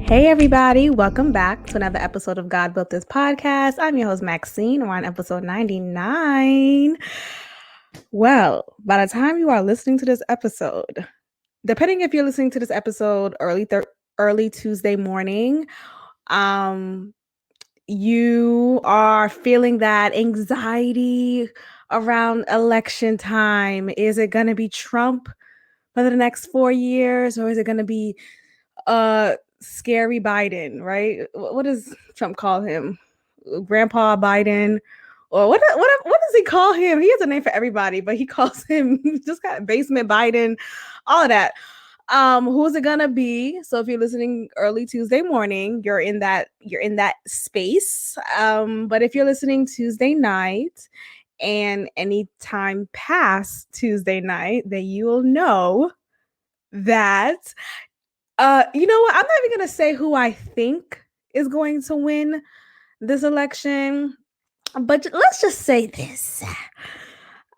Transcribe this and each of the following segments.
Hey everybody, welcome back to another episode of God Built This Podcast. I'm your host Maxine. We're on episode 99. Well, by the time you are listening to this episode, depending if you're listening to this episode early Tuesday morning, you are feeling that anxiety around election time. Is it going to be Trump for the next 4 years, or is it going to be scary Biden, right? What does Trump call him? Grandpa Biden, or what does he call him? He has a name for everybody, but he calls him just kind of basement Biden, all of that. Who's it gonna be? So if you're listening early Tuesday morning, you're in that space. But if you're listening Tuesday night and any time past Tuesday night, then you will know that you know what? I'm not even gonna say who I think is going to win this election, but let's just say this.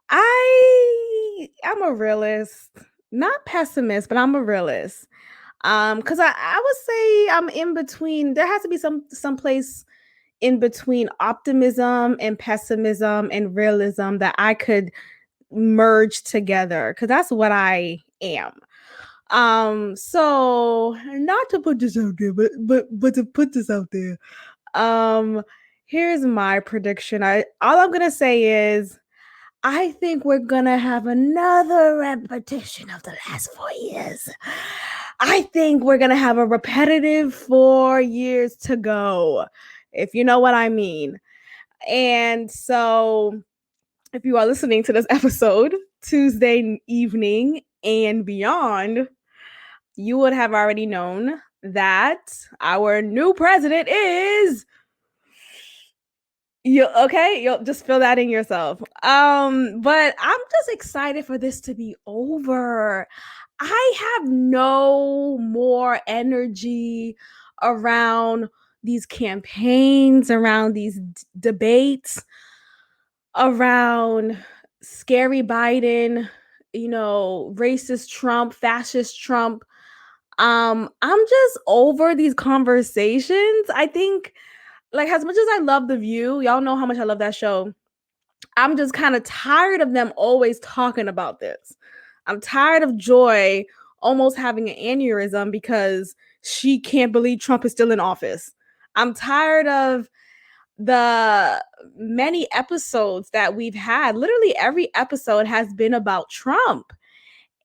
I'm a realist, not pessimist, but I'm a realist. Because I would say I'm in between. There has to be some place in between optimism and pessimism and realism that I could merge together, because that's what I am. So not to put this out there, but to put this out there. Um, Here's my prediction. All I'm gonna say is I think we're gonna have another repetition of the last 4 years. I think we're gonna have a repetitive 4 years to go, if you know what I mean. And so if you are listening to this episode Tuesday evening and beyond, you would have already known that our new president is you. Okay, you'll just feel that in yourself. But I'm just excited for this to be over. I have no more energy around these campaigns, around these debates, around scary Biden, racist Trump, fascist Trump. I'm just over these conversations. I think, like, as much as I love The View, y'all know how much I love that show. I'm just kind of tired of them always talking about this. I'm tired of Joy almost having an aneurysm because she can't believe Trump is still in office. I'm tired of the many episodes that we've had. Literally every episode has been about Trump.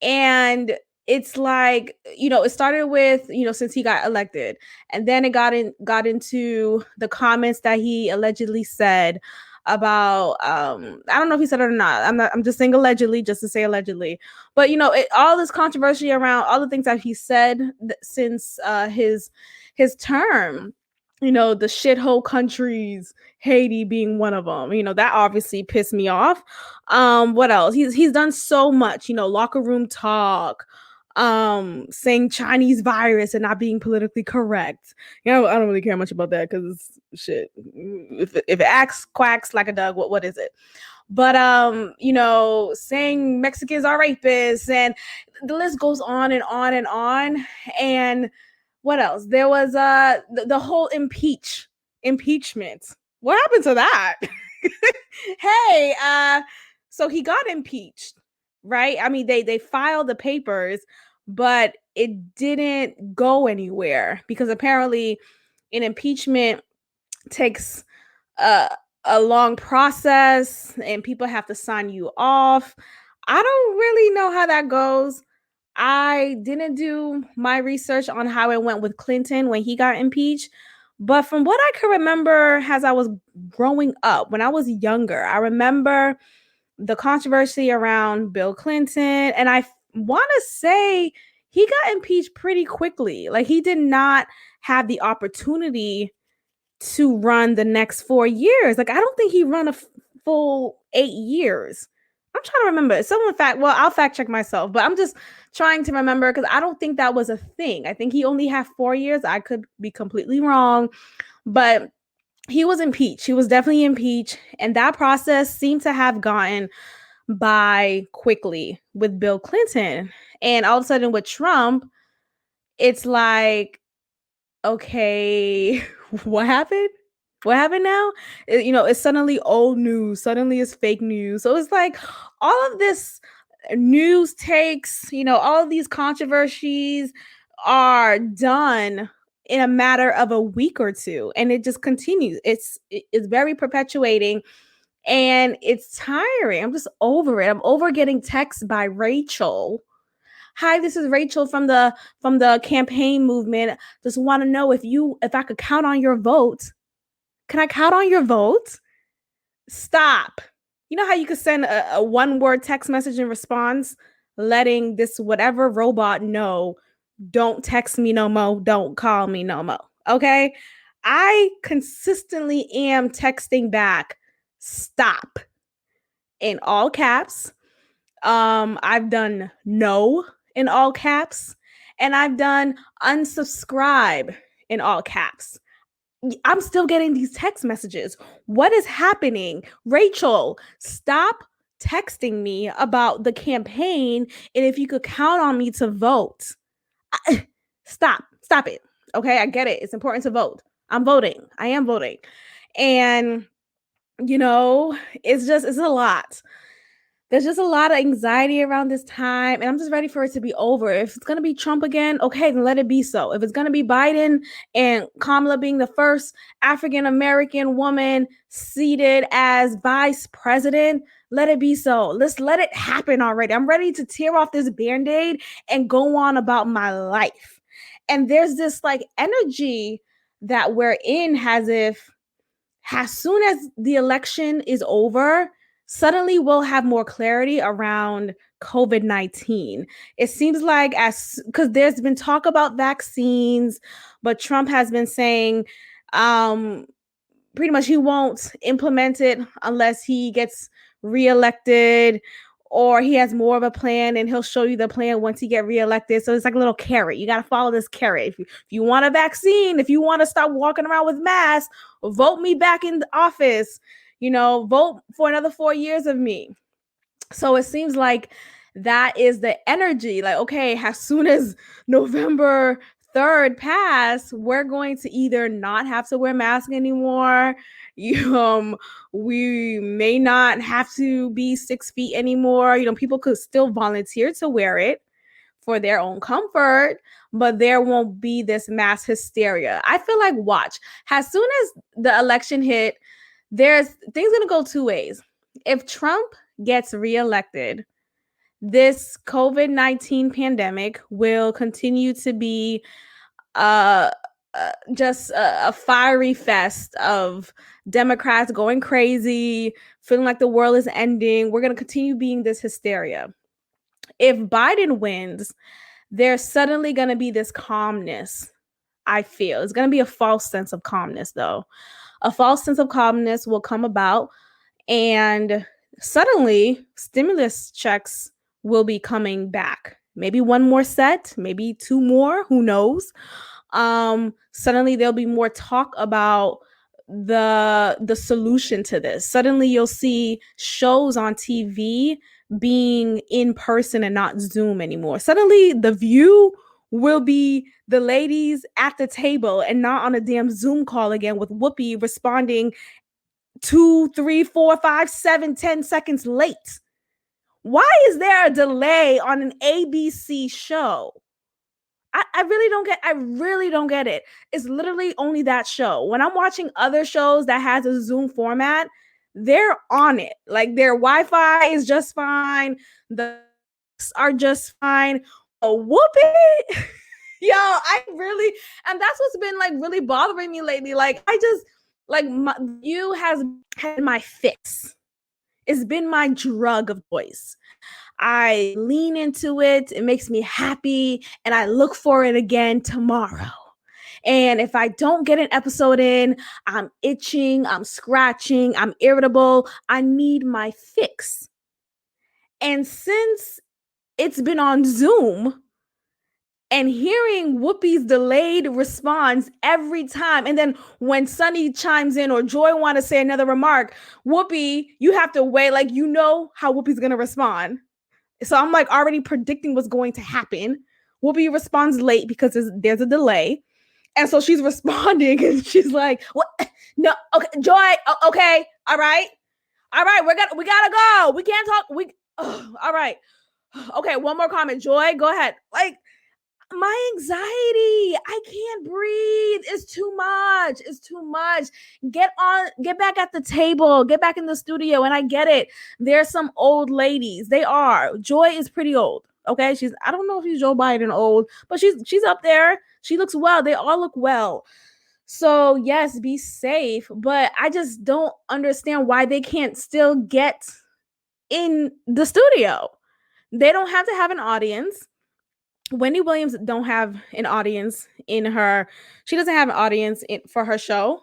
And it's like, it started with, since he got elected, and then it got into the comments that he allegedly said about I don't know if he said it or not. I'm just saying allegedly, just to say allegedly. But all this controversy around all the things that he said since his term, the shithole countries, Haiti being one of them. That obviously pissed me off. What else? He's done so much, locker room talk, saying Chinese virus and not being politically correct. I don't really care much about that because shit. If it acts quacks like a dog, what is it? But saying Mexicans are rapists, and the list goes on and on and on. And what else? There was the whole impeachment. What happened to that? Hey, so he got impeached, right? I mean, they filed the papers, but it didn't go anywhere because apparently an impeachment takes a long process and people have to sign you off. I don't really know how that goes. I didn't do my research on how it went with Clinton when he got impeached. But from what I can remember as I was growing up, when I was younger, I remember the controversy around Bill Clinton. And I want to say he got impeached pretty quickly. Like, he did not have the opportunity to run the next 4 years. Like, I don't think he run a full 8 years. I'm trying to remember. I'll fact check myself, but I'm just trying to remember because I don't think that was a thing. I think he only had 4 years. I could be completely wrong, but he was impeached. He was definitely impeached. And that process seemed to have gotten by quickly with Bill Clinton. And all of a sudden with Trump, it's like, okay, what happened? What happened now? It's suddenly old news, suddenly it's fake news. So it's like all of this news takes, all of these controversies are done in a matter of a week or two, and it just continues. It's very perpetuating, and it's tiring. I'm just over it. I'm over getting texts by Rachel. Hi, this is Rachel from the campaign movement. Just want to know if I could count on your vote. Can I count on your vote? Stop. You know how you could send a one word text message in response, letting this whatever robot know, don't text me no more, don't call me no more. Okay. I consistently am texting back, stop, in all caps. I've done no in all caps, and I've done unsubscribe in all caps. I'm still getting these text messages. What is happening? Rachel, stop texting me about the campaign and if you could count on me to vote. Stop it. Okay, I get it. It's important to vote. I'm voting. I am voting. And it's a lot. There's just a lot of anxiety around this time, and I'm just ready for it to be over. If it's going to be Trump again, okay, then let it be so. If it's going to be Biden and Kamala being the first African American woman seated as vice president, let it be so. Let's let it happen already. I'm ready to tear off this band-aid and go on about my life. And there's this like energy that we're in as soon as the election is over, suddenly we'll have more clarity around COVID-19. It seems like because there's been talk about vaccines, but Trump has been saying pretty much he won't implement it unless he gets reelected or he has more of a plan and he'll show you the plan once he get reelected. So it's like a little carrot. You got to follow this carrot. If you want a vaccine, if you want to stop walking around with masks, vote me back in the office, vote for another 4 years of me. So it seems like that is the energy. Like, okay, as soon as November 3rd pass, we're going to either not have to wear masks anymore. We may not have to be 6 feet anymore. People could still volunteer to wear it for their own comfort, but there won't be this mass hysteria. I feel like, watch, as soon as the election hit, there's things gonna go two ways. If Trump gets reelected, this COVID-19 pandemic will continue to be just a fiery fest of Democrats going crazy, feeling like the world is ending. We're going to continue being this hysteria. If Biden wins, there's suddenly going to be this calmness. I feel it's going to be a false sense of calmness, though. A false sense of calmness will come about, and suddenly stimulus checks will be coming back. Maybe one more set, maybe two more, who knows? Suddenly there'll be more talk about the solution to this. Suddenly you'll see shows on TV being in person and not Zoom anymore. Suddenly The View will be the ladies at the table and not on a damn Zoom call again with Whoopi responding 2, 3, 4, 5, 7, 10 seconds late. Why is there a delay on an ABC show? I really don't get it. It's literally only that show. When I'm watching other shows that has a Zoom format, they're on it. Like their Wi-Fi is just fine. The are just fine. Whoopee. Yo, and that's what's been like really bothering me lately. Like I just like you has had my fix. It's been my drug of choice. I lean into it. It makes me happy. And I look for it again tomorrow. And if I don't get an episode in, I'm itching, I'm scratching, I'm irritable. I need my fix. And since it's been on Zoom and hearing Whoopi's delayed response every time, and then when Sunny chimes in or Joy want to say another remark, Whoopi, you have to wait. Like, how Whoopi's going to respond. So I'm like already predicting what's going to happen. Whoopi responds late because there's a delay. And so she's responding and she's like, what? No, okay, Joy, okay, all right. We gotta go. We can't talk. All right. Okay, one more comment. Joy, go ahead. Like, my anxiety, I can't breathe. It's too much. It's too much. Get back at the table, get back in the studio. And I get it. There's some old ladies. They are. Joy is pretty old. Okay. I don't know if she's Joe Biden old, but she's up there. She looks well. They all look well. So yes, be safe. But I just don't understand why they can't still get in the studio. They don't have to have an audience. Wendy Williams don't have an audience in her. She doesn't have an audience for her show.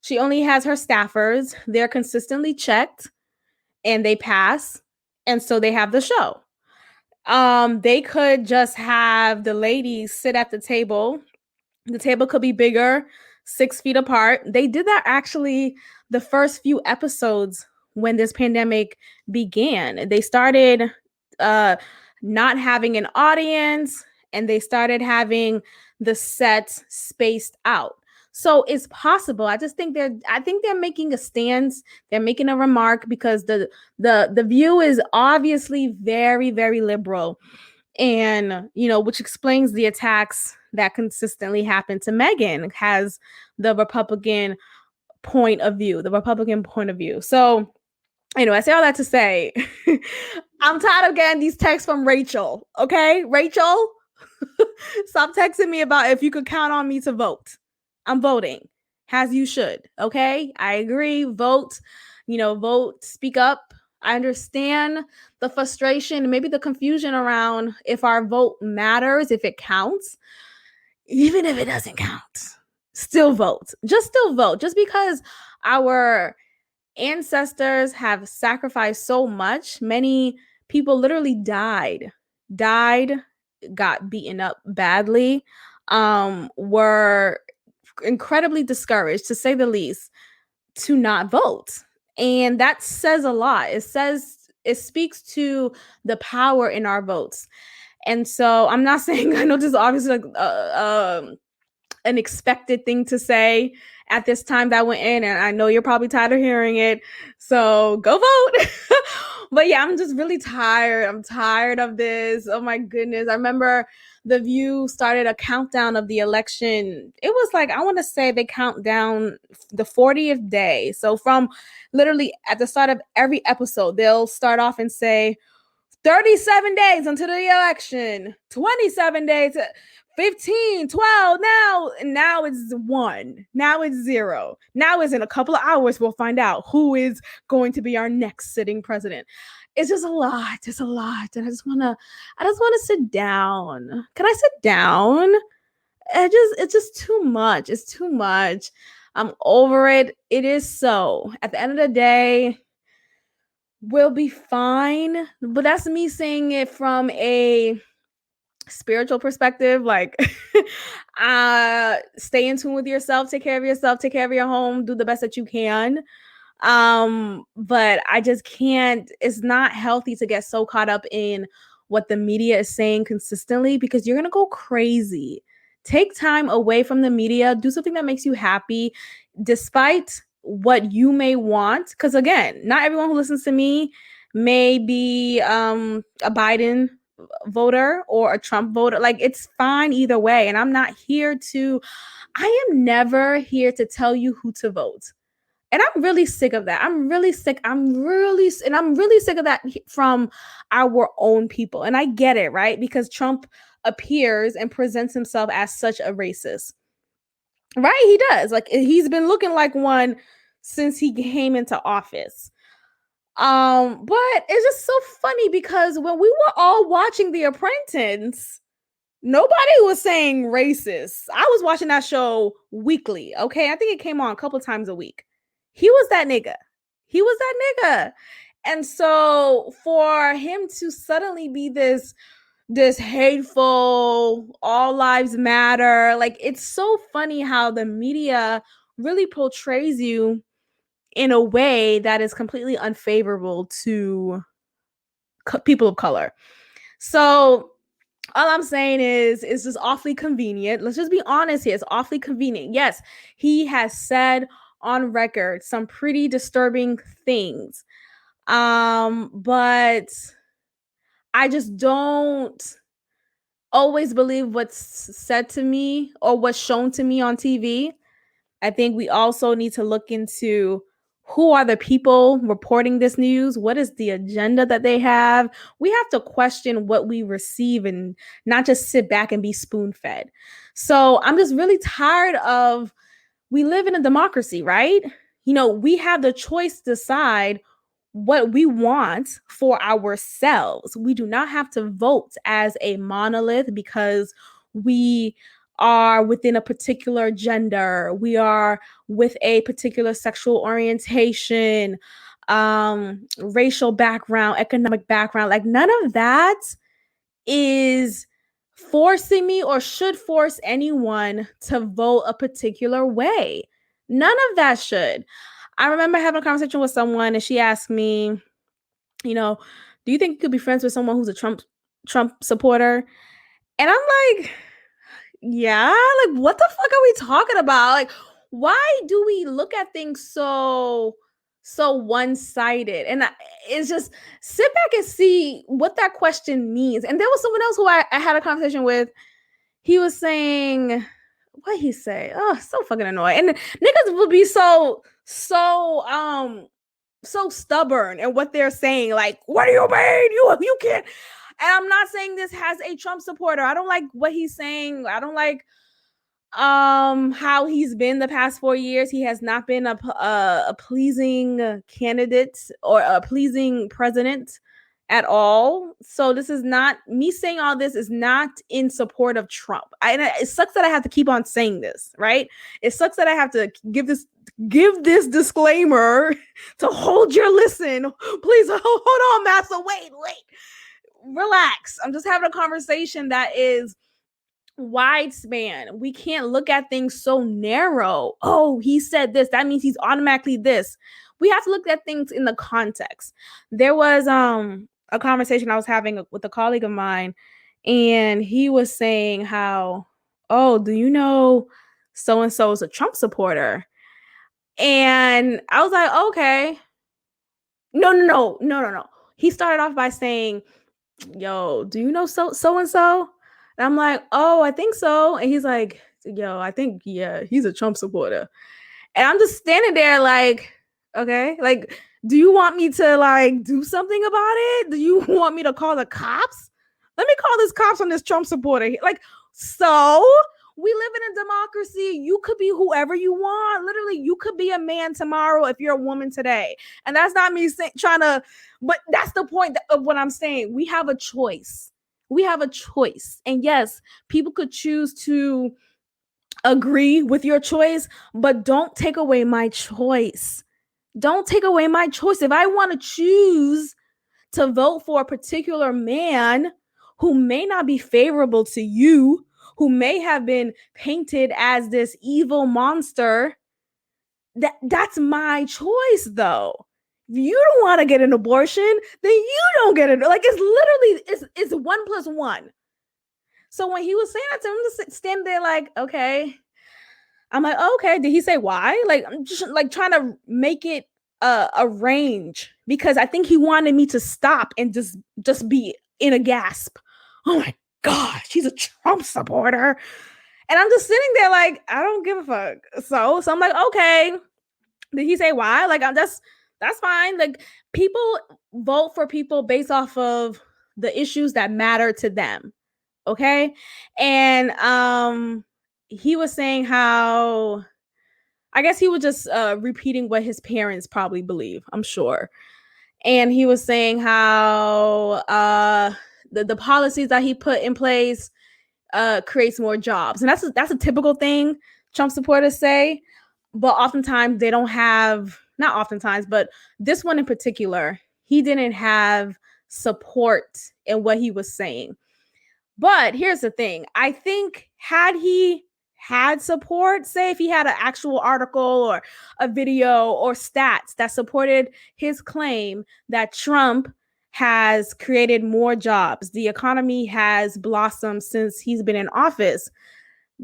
She only has her staffers. They're consistently checked and they pass. And so they have the show. They could just have the ladies sit at the table. The table could be bigger, 6 feet apart. They did that actually the first few episodes when this pandemic began. They started not having an audience and they started having the set spaced out. So it's possible. I think they're making a stance. They're making a remark because the view is obviously very, very liberal. And, which explains the attacks that consistently happen to Meghan, has the Republican point of view. So, I say all that to say, I'm tired of getting these texts from Rachel. Okay, Rachel, stop texting me about if you could count on me to vote. I'm voting, as you should. Okay, I agree. Vote, vote, speak up. I understand the frustration, maybe the confusion around if our vote matters, if it counts, even if it doesn't count. Still vote. Just still vote. Just because our ancestors have sacrificed so much. Many people literally died, got beaten up badly, were incredibly discouraged, to say the least, to not vote. And that says a lot. It speaks to the power in our votes. And so I'm not saying, I know this is obviously like an expected thing to say at this time that went in, and I know you're probably tired of hearing it, so go vote. But yeah, I'm just really tired. I'm tired of this. Oh my goodness. I remember The View started a countdown of the election. It was like, I want to say they count down the 40th day. So from literally at the start of every episode, they'll start off and say 37 days until the election, 27 days, 15, 12, now it's 1. Now it's 0. Now is in a couple of hours, we'll find out who is going to be our next sitting president. It's just a lot. It's a lot. And I just want to sit down. Can I sit down? It's just too much. It's too much. I'm over it. It is so. At the end of the day, we'll be fine. But that's me saying it from a spiritual perspective. Like, stay in tune with yourself, take care of yourself, take care of your home, do the best that you can. But I just can't. It's not healthy to get so caught up in what the media is saying consistently, because you're gonna go crazy. Take time away from the media, do something that makes you happy, despite what you may want. Because again, not everyone who listens to me may be a Biden voter or a Trump voter. Like, it's fine either way. And I am never here to tell you who to vote. And I'm really sick of that. I'm really sick of that from our own people. And I get it, right? Because Trump appears and presents himself as such a racist. Right? He does. Like, he's been looking like one since he came into office. But it's just so funny because when we were all watching The Apprentice, nobody was saying racist. I was watching that show weekly. Okay. I think it came on a couple times a week. He was that nigga. And so for him to suddenly be this hateful, all lives matter, like, it's so funny how the media really portrays you in a way that is completely unfavorable to people of color. So All I'm saying is it's just awfully convenient. Let's just be honest here. It's awfully convenient. Yes, he has said on record some pretty disturbing things. But I just don't always believe what's said to me or what's shown to me on TV. I think we also need to look into who are the people reporting this news? What is the agenda that they have? We have to question what we receive and not just sit back and be spoon fed. So I'm just really tired of, we live in a democracy, right? We have the choice to decide what we want for ourselves. We do not have to vote as a monolith because we are within a particular gender, we are with a particular sexual orientation, racial background, economic background. Like, none of that is forcing me or should force anyone to vote a particular way. None of that should. I remember having a conversation with someone and she asked me, do you think you could be friends with someone who's a Trump supporter? And I'm like, yeah, like what the fuck are we talking about? Like, why do we look at things so one-sided? And it's just, sit back and see what that question means. And there was someone else who I had a conversation with. He was saying, what he say? Oh, so fucking annoying. And niggas will be so stubborn in what they're saying. Like, what do you mean? You can't. And I'm not saying this has a Trump supporter. I don't like what he's saying. I don't like how he's been the past 4 years. He has not been a pleasing candidate or a pleasing president at all. So this is not me saying, all this is not in support of Trump. And it sucks that I have to keep on saying this, right? It sucks that I have to give this disclaimer to hold your listen. Please hold on, Master. Wait. Relax. I'm just having a conversation that is wide span. We can't look at things so narrow. Oh, he said this, that means he's automatically this. We have to look at things in the context. There was a conversation I was having with a colleague of mine, and he was saying how, oh, do you know so and so is a Trump supporter? And I was like, okay. No. He started off by saying, yo, do you know so and so? And I'm like, oh, I think so. And he's like, yo, I think, yeah, he's a Trump supporter. And I'm just standing there like, okay, like, do you want me to like do something about it? Do you want me to call the cops? Let me call this cops on this Trump supporter. Like, so we live in a democracy. You could be whoever you want. Literally, you could be a man tomorrow if you're a woman today. And that's not me trying to, but that's the point of what I'm saying. We have a choice. We have a choice. And yes, people could choose to agree with your choice, but don't take away my choice. Don't take away my choice. If I want to choose to vote for a particular man who may not be favorable to you, who may have been painted as this evil monster, that's my choice, though. If you don't want to get an abortion, then you don't get it. Like, it's literally, it's 1+1. So when he was saying that to him, I'm just standing there like, okay. I'm like, okay, did he say why? Like, I'm just like trying to make it a range, because I think he wanted me to stop and just be in a gasp. Oh my God, she's a Trump supporter. And I'm just sitting there like, I don't give a fuck. So I'm like, okay, did he say why? Like, that's fine. Like, people vote for people based off of the issues that matter to them. Okay. And he was saying how, I guess he was just repeating what his parents probably believe, I'm sure. And he was saying how the policies that he put in place creates more jobs. And that's a typical thing Trump supporters say. But oftentimes they don't have, not oftentimes, but this one in particular, he didn't have support in what he was saying. But here's the thing. I think had he had support, say if he had an actual article or a video or stats that supported his claim that Trump has created more jobs. The economy has blossomed since he's been in office.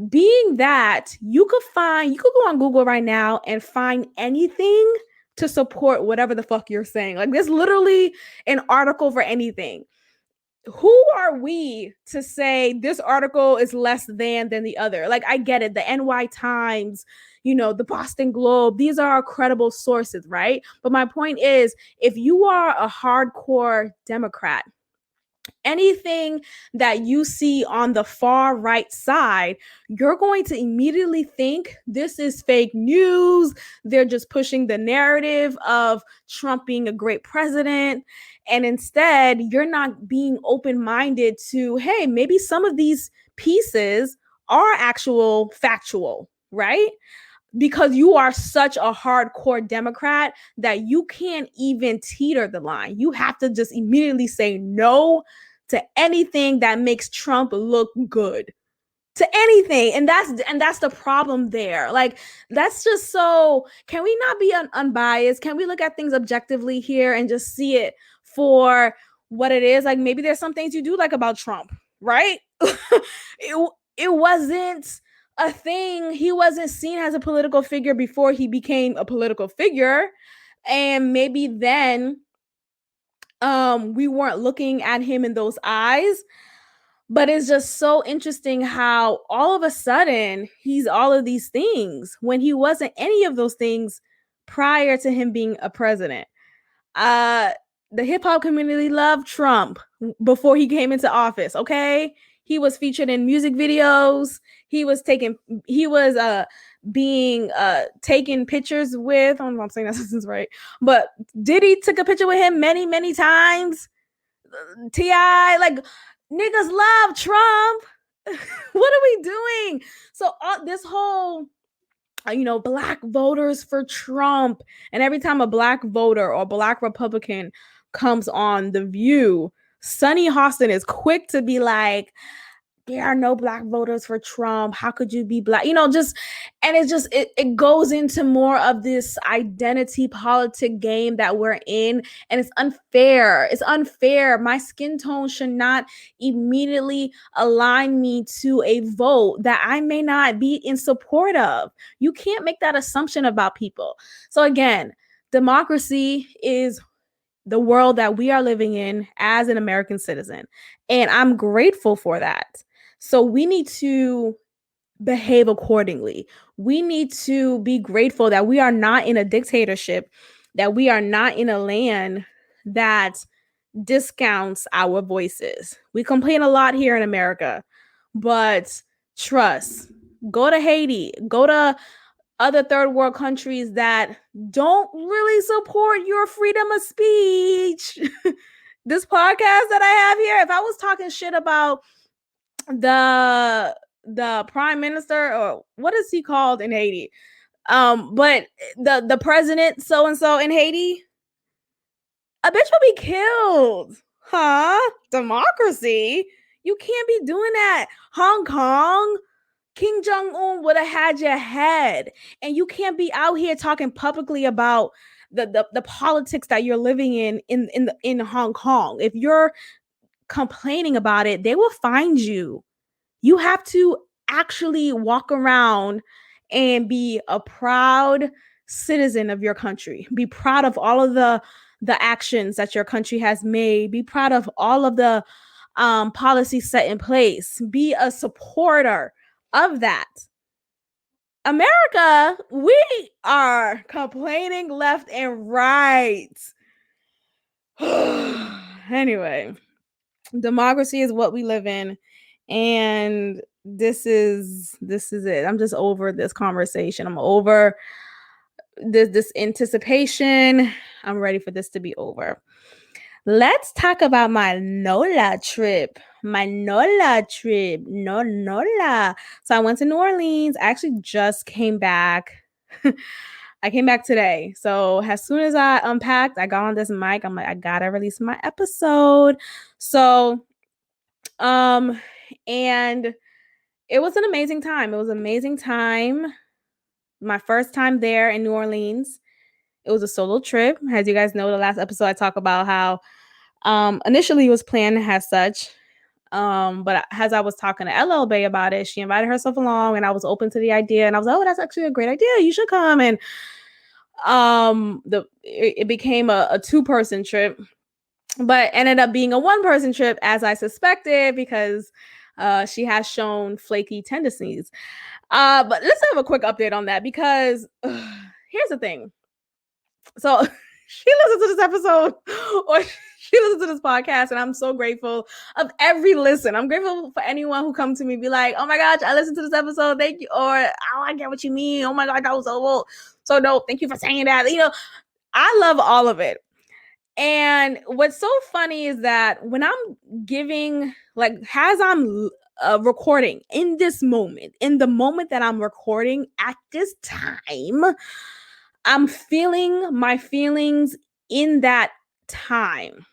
Being that you could go on Google right now and find anything to support whatever the fuck you're saying. Like, there's literally an article for anything. Who are we to say this article is less than the other? Like, I get it. The NY Times, the Boston Globe, these are credible sources, right? But my point is, if you are a hardcore Democrat, anything that you see on the far right side, you're going to immediately think this is fake news. They're just pushing the narrative of Trump being a great president. And instead, you're not being open-minded to, hey, maybe some of these pieces are actual factual, right? Because you are such a hardcore Democrat that you can't even teeter the line. You have to just immediately say no to anything that makes Trump look good. To anything. And that's the problem there. Like, that's just so, can we not be unbiased? Can we look at things objectively here and just see it for what it is? Like, maybe there's some things you do like about Trump, right? it wasn't a thing. He wasn't seen as a political figure before he became a political figure. And maybe then we weren't looking at him in those eyes. But it's just so interesting how all of a sudden he's all of these things when he wasn't any of those things prior to him being a president. The hip hop community loved Trump before he came into office. Okay. He was featured in music videos. He was being taken pictures with. I don't know if I'm saying that sentence right, but Diddy took a picture with him many, many times. T.I., like, niggas love Trump. What are we doing? So this whole Black voters for Trump, and every time a Black voter or Black Republican comes on The View, Sunny Hostin is quick to be like, there are no Black voters for Trump. How could you be Black? It goes into more of this identity politic game that we're in. And it's unfair. It's unfair. My skin tone should not immediately align me to a vote that I may not be in support of. You can't make that assumption about people. So again, democracy is the world that we are living in as an American citizen. And I'm grateful for that. So we need to behave accordingly. We need to be grateful that we are not in a dictatorship, that we are not in a land that discounts our voices. We complain a lot here in America, but trust, go to Haiti, go to other third world countries that don't really support your freedom of speech. This podcast that I have here, if I was talking shit about the prime minister, or what is he called in Haiti? But the president so and so in Haiti, a bitch will be killed. Huh? Democracy? You can't be doing that. Hong Kong, Kim Jong-un would have had your head. And you can't be out here talking publicly about the politics that you're living in Hong Kong. If you're complaining about it, they will find you. You have to actually walk around and be a proud citizen of your country. Be proud of all of the actions that your country has made. Be proud of all of the policies set in place. Be a supporter of that. America, we are complaining left and right. Anyway, democracy is what we live in, and this is it. I'm just over this conversation. I'm over this anticipation. I'm ready for this to be over. Let's talk about my NOLA trip. NOLA. So I went to New Orleans. I actually just came back. I came back today. So as soon as I unpacked, I got on this mic. I'm like, I gotta release my episode. So, and it was an amazing time. It was an amazing time. My first time there in New Orleans. It was a solo trip. As you guys know, the last episode I talked about how Initially it was planned as such. But as I was talking to LL Bay about it, she invited herself along and I was open to the idea and I was like, oh, that's actually a great idea. You should come. And it became a two-person trip, but ended up being a one-person trip as I suspected because she has shown flaky tendencies. But let's have a quick update on that because here's the thing. So she listens to this episode or she listens to this podcast, and I'm so grateful of every listen. I'm grateful for anyone who comes to me be like, oh my gosh, I listened to this episode, thank you, or oh, I get what you mean, oh my god, that was so dope, thank you for saying that. I love all of it. And what's so funny is that when I'm giving, like, as I'm recording in this moment, in the moment that I'm recording at this time, I'm feeling my feelings in that time.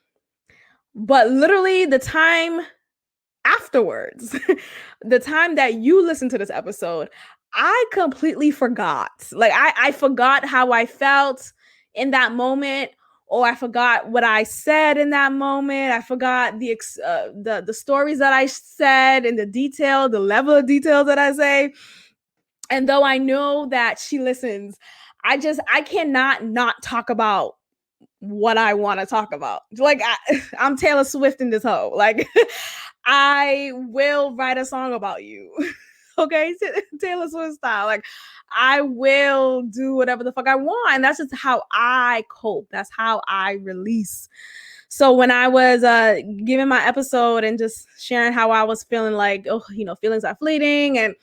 But literally the time afterwards, the time that you listen to this episode, I completely forgot. Like I forgot how I felt in that moment, or I forgot what I said in that moment. I forgot the stories that I said and the level of detail that I say. And though I know that she listens, I cannot not talk about what I want to talk about. Like I'm Taylor Swift in this hoe. Like I will write a song about you. Okay, Taylor Swift style. Like I will do whatever the fuck I want. And that's just how I cope. That's how I release. So when I was giving my episode and just sharing how I was feeling, like, oh, feelings are fleeting, and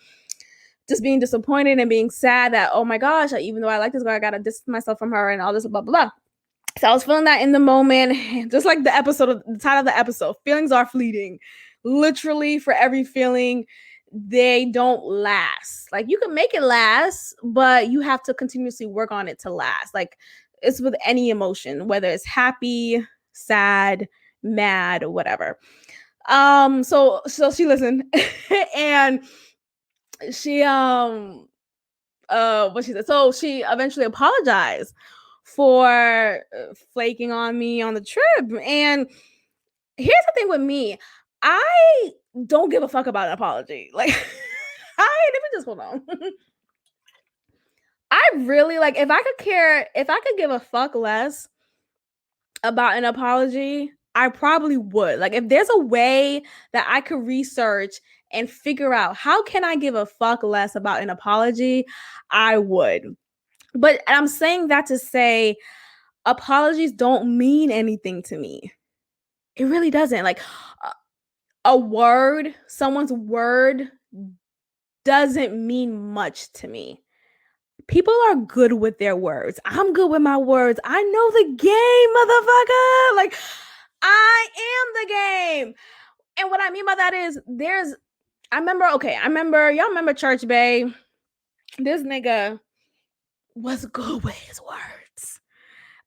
just being disappointed and being sad that, oh my gosh, even though I like this girl, I gotta distance myself from her and all this blah blah blah. So I was feeling that in the moment, just like the title of the episode, feelings are fleeting. Literally, for every feeling, they don't last. Like you can make it last, but you have to continuously work on it to last. Like it's with any emotion, whether it's happy, sad, mad, or whatever. So she listened and she what she said. So she eventually apologized for flaking on me on the trip. And here's the thing with me, I don't give a fuck about an apology. Like let me just hold on. I really, like, if I could give a fuck less about an apology, I probably would. Like if there's a way that I could research and figure out how can I give a fuck less about an apology, I would. But I'm saying that to say apologies don't mean anything to me. It really doesn't. Like someone's word doesn't mean much to me. People are good with their words. I'm good with my words. I know the game, motherfucker. Like I am the game. And what I mean by that is y'all remember Church Bay? This nigga was good with his words.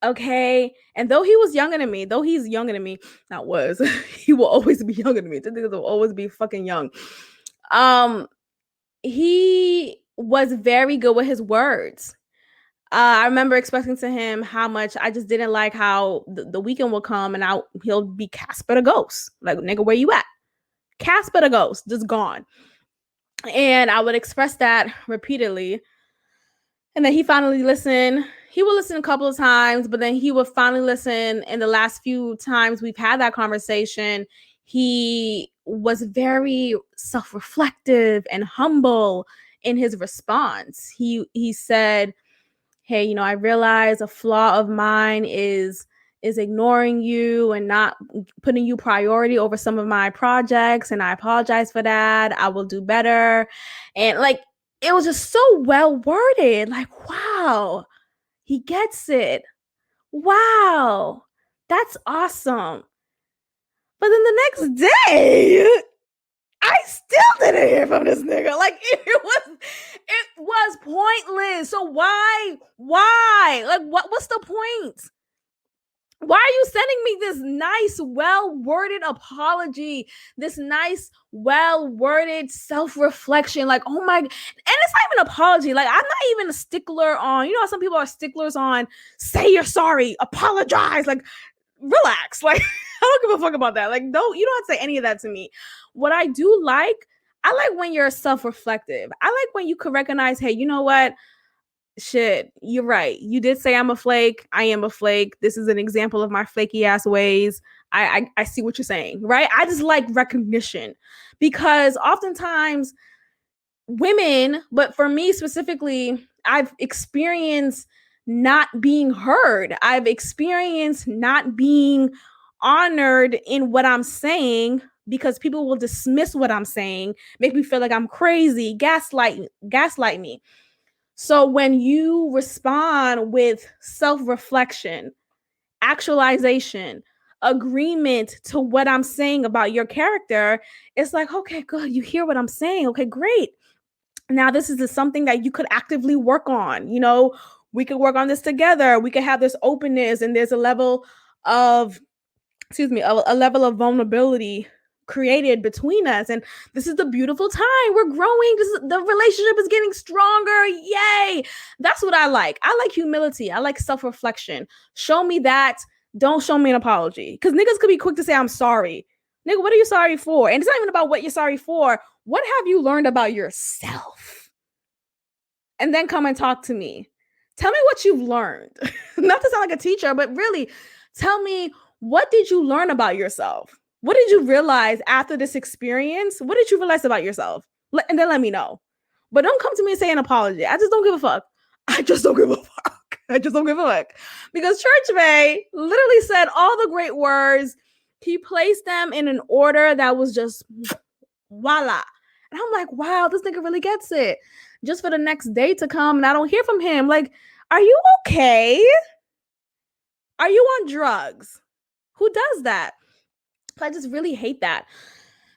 Okay. And though he's younger than me, he will always be younger than me. This nigga will always be fucking young. He was very good with his words. I remember expressing to him how much I just didn't like how the weekend will come and he'll be Casper the ghost. Like, nigga, where you at? Casper the ghost, just gone. And I would express that repeatedly. And then he finally listened. He would listen a couple of times, but then he would finally listen. And the last few times we've had that conversation, he was very self-reflective and humble in his response. He said, hey, I realize a flaw of mine is ignoring you and not putting you priority over some of my projects. And I apologize for that. I will do better. And like, it was just so well worded. Like, wow, he gets it. Wow, that's awesome. But then the next day, I still didn't hear from this nigga. Like it was pointless. So why? Like what's the point? Why are you sending me this nice, well-worded apology? This nice, well-worded self-reflection? Like, oh my, and it's not even an apology. Like, I'm not even a stickler on, how some people are sticklers on say you're sorry, apologize, like relax. Like don't give a fuck about that. Like, you don't have to say any of that to me. What I do like, I like when you're self-reflective. I like when you can recognize, hey, you know what? Shit, you're right. You did say I'm a flake. I am a flake. This is an example of my flaky ass ways. I see what you're saying, right? I just like recognition because oftentimes women, but for me specifically, I've experienced not being heard. I've experienced not being honored in what I'm saying because people will dismiss what I'm saying, make me feel like I'm crazy, gaslight me. So when you respond with self-reflection, actualization, agreement to what I'm saying about your character, it's like, okay, good. You hear what I'm saying. Okay, great. Now this is something that you could actively work on. We could work on this together. We could have this openness, and there's a level of, a level of vulnerability created between us. And this is the beautiful time. We're growing. The relationship is getting stronger. Yay. That's what I like. I like humility. I like self-reflection. Show me that. Don't show me an apology. Because niggas could be quick to say, I'm sorry. Nigga, what are you sorry for? And it's not even about what you're sorry for. What have you learned about yourself? And then come and talk to me. Tell me what you've learned. Not to sound like a teacher, but really tell me, what did you learn about yourself? What did you realize after this experience? What did you realize about yourself? And then let me know. But don't come to me and say an apology. I just don't give a fuck. I just don't give a fuck. I just don't give a fuck. Because Church Bay literally said all the great words. He placed them in an order that was just voila. And I'm like, wow, this nigga really gets it. Just for the next day to come and I don't hear from him. Like, are you okay? Are you on drugs? Who does that? I just really hate that.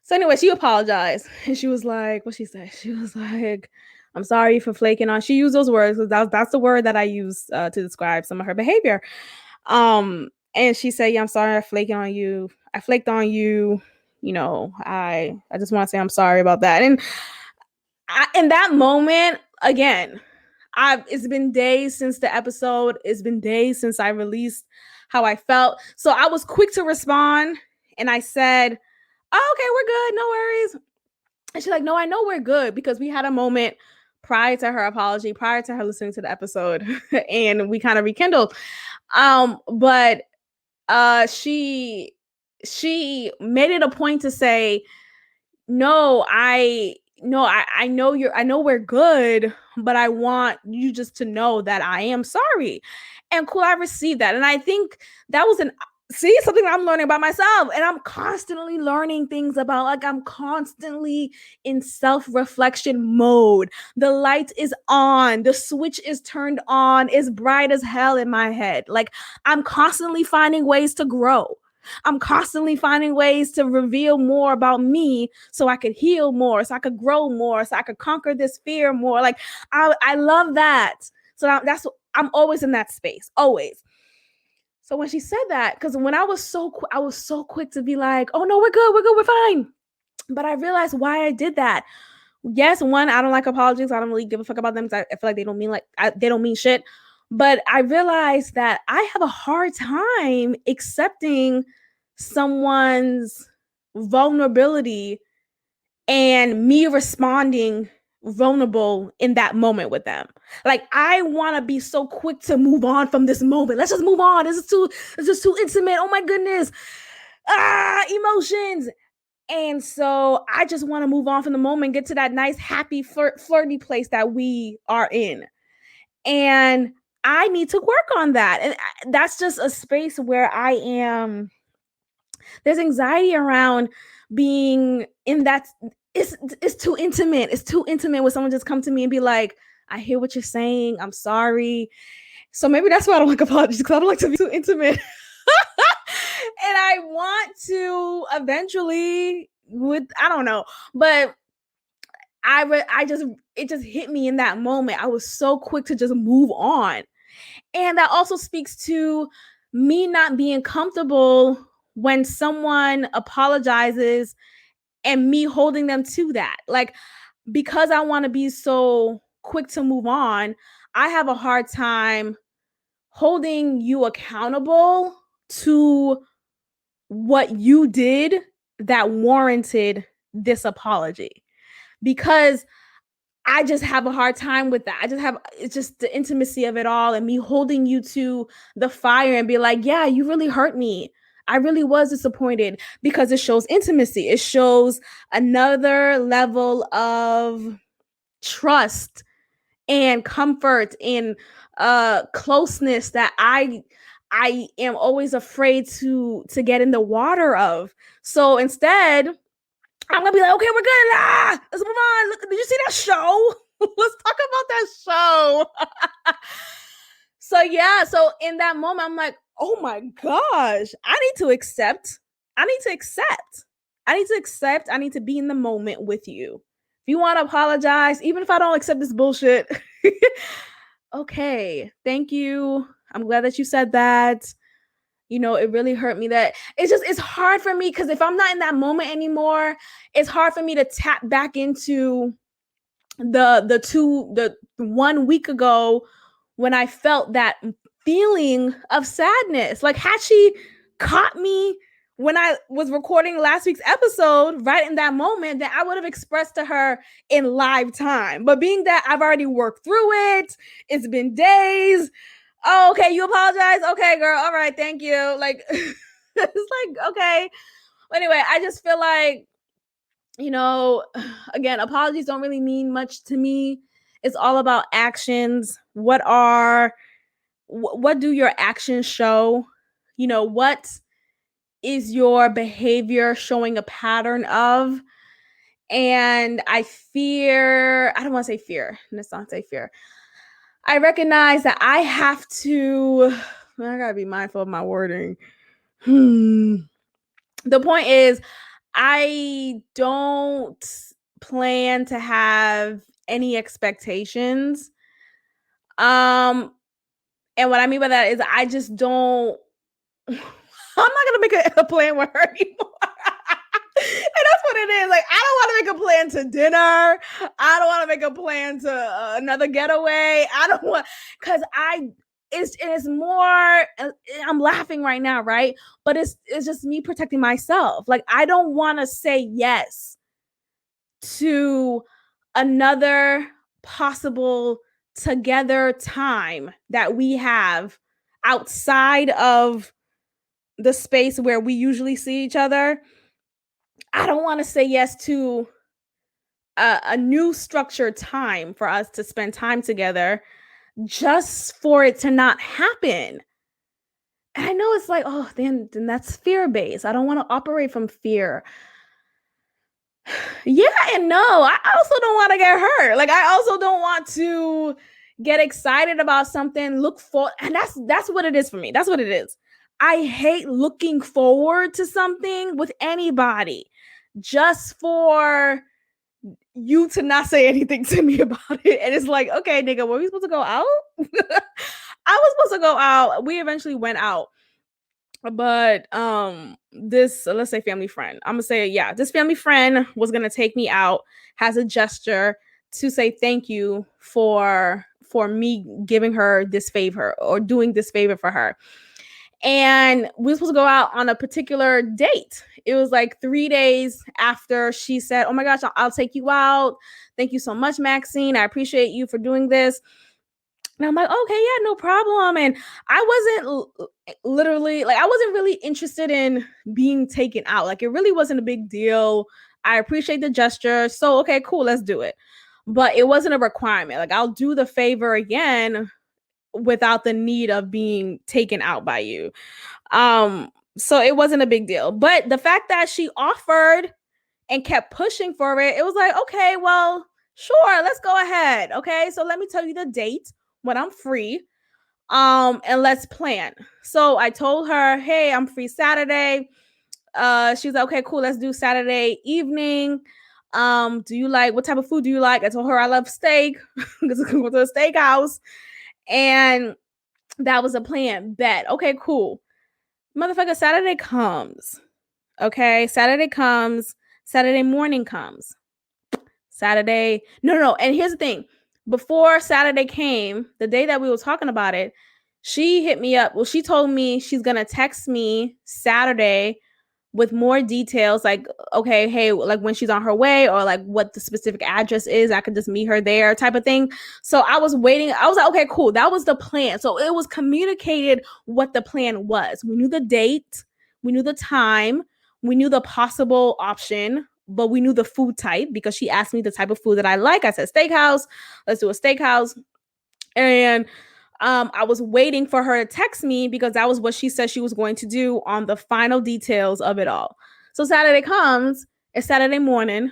So anyway, she apologized. And she was like, what she said? She was like, I'm sorry for flaking on. She used those words because that's the word that I use to describe some of her behavior. And she said, yeah, I'm sorry I flaking on you. I flaked on you. I just want to say I'm sorry about that. And in that moment, again, it's been days since the episode. It's been days since I released how I felt. So I was quick to respond and I said, oh, okay, we're good. No worries. And she's like, no, I know we're good because we had a moment prior to her apology, prior to her listening to the episode and we kind of rekindled. But she made it a point to say, I know we're good, but I want you just to know that I am sorry. And cool, I received that. And I think that was something I'm learning about myself. And I'm constantly learning things about, like, I'm constantly in self-reflection mode. The light is on, the switch is turned on, it's bright as hell in my head. Like, I'm constantly finding ways to grow. I'm constantly finding ways to reveal more about me so I could heal more, so I could grow more, so I could conquer this fear more. Like, I love that. So that's what I'm always in that space, always. So when she said that, because when I was so quick to be like, oh no, we're good, we're fine. But I realized why I did that. Yes, one, I don't like apologies. I don't really give a fuck about them because I feel like they don't mean shit. But I realized that I have a hard time accepting someone's vulnerability and me responding vulnerable in that moment with them. Like, I want to be so quick to move on from this moment. Let's just move on. This is too intimate. Oh my goodness. Emotions. And so I just want to move on from the moment, get to that nice, happy, flirty place that we are in. And I need to work on that. And that's just a space where I am. There's anxiety around being in that. It's too intimate. It's too intimate when someone just come to me and be like, I hear what you're saying. I'm sorry. So maybe that's why I don't like apologies, because I don't like to be too intimate. And I want to eventually I don't know, but it just hit me in that moment. I was so quick to just move on. And that also speaks to me not being comfortable when someone apologizes and me holding them to that. Like, because I want to be so quick to move on, I have a hard time holding you accountable to what you did that warranted this apology, because I just have a hard time with that. It's just the intimacy of it all and me holding you to the fire and be like, yeah, you really hurt me. I really was disappointed, because it shows intimacy. It shows another level of trust and comfort and closeness that I am always afraid to get in the water of. So instead, I'm gonna be like, okay, we're good. Let's move on. Look, did you see that show? Let's talk about that show. So yeah, so in that moment, I'm like, oh my gosh, I need to accept. I need to accept. I need to accept. I need to be in the moment with you. If you want to apologize, even if I don't accept this bullshit, okay, thank you. I'm glad that you said that. You know, it really hurt me that it's hard for me, because if I'm not in that moment anymore, it's hard for me to tap back into the 1 week ago when I felt that feeling of sadness. Like, had she caught me when I was recording last week's episode right in that moment, then I would have expressed to her in live time. But being that I've already worked through it, it's been days. Oh, okay, you apologize? Okay, girl. All right, thank you. Like, it's like, okay. Anyway, I just feel like, again, apologies don't really mean much to me. It's all about actions. What do your actions show? What is your behavior showing a pattern of? And I don't want to say fear. Let's not say fear. I recognize that I have to, I gotta be mindful of my wording. The point is, I don't plan to have any expectations. And what I mean by that is I just don't, I'm not gonna make a plan with her anymore. And that's what it is. Like, I don't want to make a plan to dinner. I don't want to make a plan to another getaway. I don't want, because it's more, I'm laughing right now, right? But it's just me protecting myself. Like, I don't want to say yes to another possible together time that we have outside of the space where we usually see each other. I don't want to say yes to a new structured time for us to spend time together just for it to not happen. And I know it's like, oh, then that's fear based. I don't want to operate from fear. Yeah and no. I also don't want to get hurt. Like, I also don't want to get excited about something, look for, and that's what it is for me. That's what it is. I hate looking forward to something with anybody just for you to not say anything to me about it. And it's like, okay, nigga, were we supposed to go out? I was supposed to go out. We eventually went out. But this, let's say, family friend, I'm gonna say, yeah, this family friend was gonna take me out, has a gesture to say thank you for me giving her this favor or doing this favor for her. And we were supposed to go out on a particular date. It was like 3 days after she said, oh my gosh, I'll take you out. Thank you so much, Maxine. I appreciate you for doing this. And I'm like, okay, yeah, no problem. And I wasn't literally, like, I wasn't really interested in being taken out. Like, it really wasn't a big deal. I appreciate the gesture. So, okay, cool, let's do it. But it wasn't a requirement. Like, I'll do the favor again without the need of being taken out by you. So it wasn't a big deal. But the fact that she offered and kept pushing for it, it was like, okay, well, sure, let's go ahead. Okay, so let me tell you the date when I'm free. And let's plan. So I told her, hey, I'm free Saturday. She's like, okay, cool, let's do Saturday evening. Do you like, what type of food do you like? I told her I love steak. Because we go to a steakhouse. And that was a plan. Bet. Okay, cool. Motherfucker, Saturday comes. Okay, Saturday comes. Saturday morning comes. Saturday. No. And here's the thing. Before Saturday came, the day that we were talking about it, she hit me up. Well, she told me she's going to text me Saturday with more details, like, okay, hey, like when she's on her way, or like what the specific address is. I could just meet her there, type of thing. So I was waiting. I was like, okay, cool. That was the plan. So it was communicated what the plan was. We knew the date, we knew the time, we knew the possible option, but we knew the food type because she asked me the type of food that I like. I said steakhouse. Let's do a steakhouse. And I was waiting for her to text me because that was what she said she was going to do on the final details of it all. So Saturday comes, it's Saturday morning.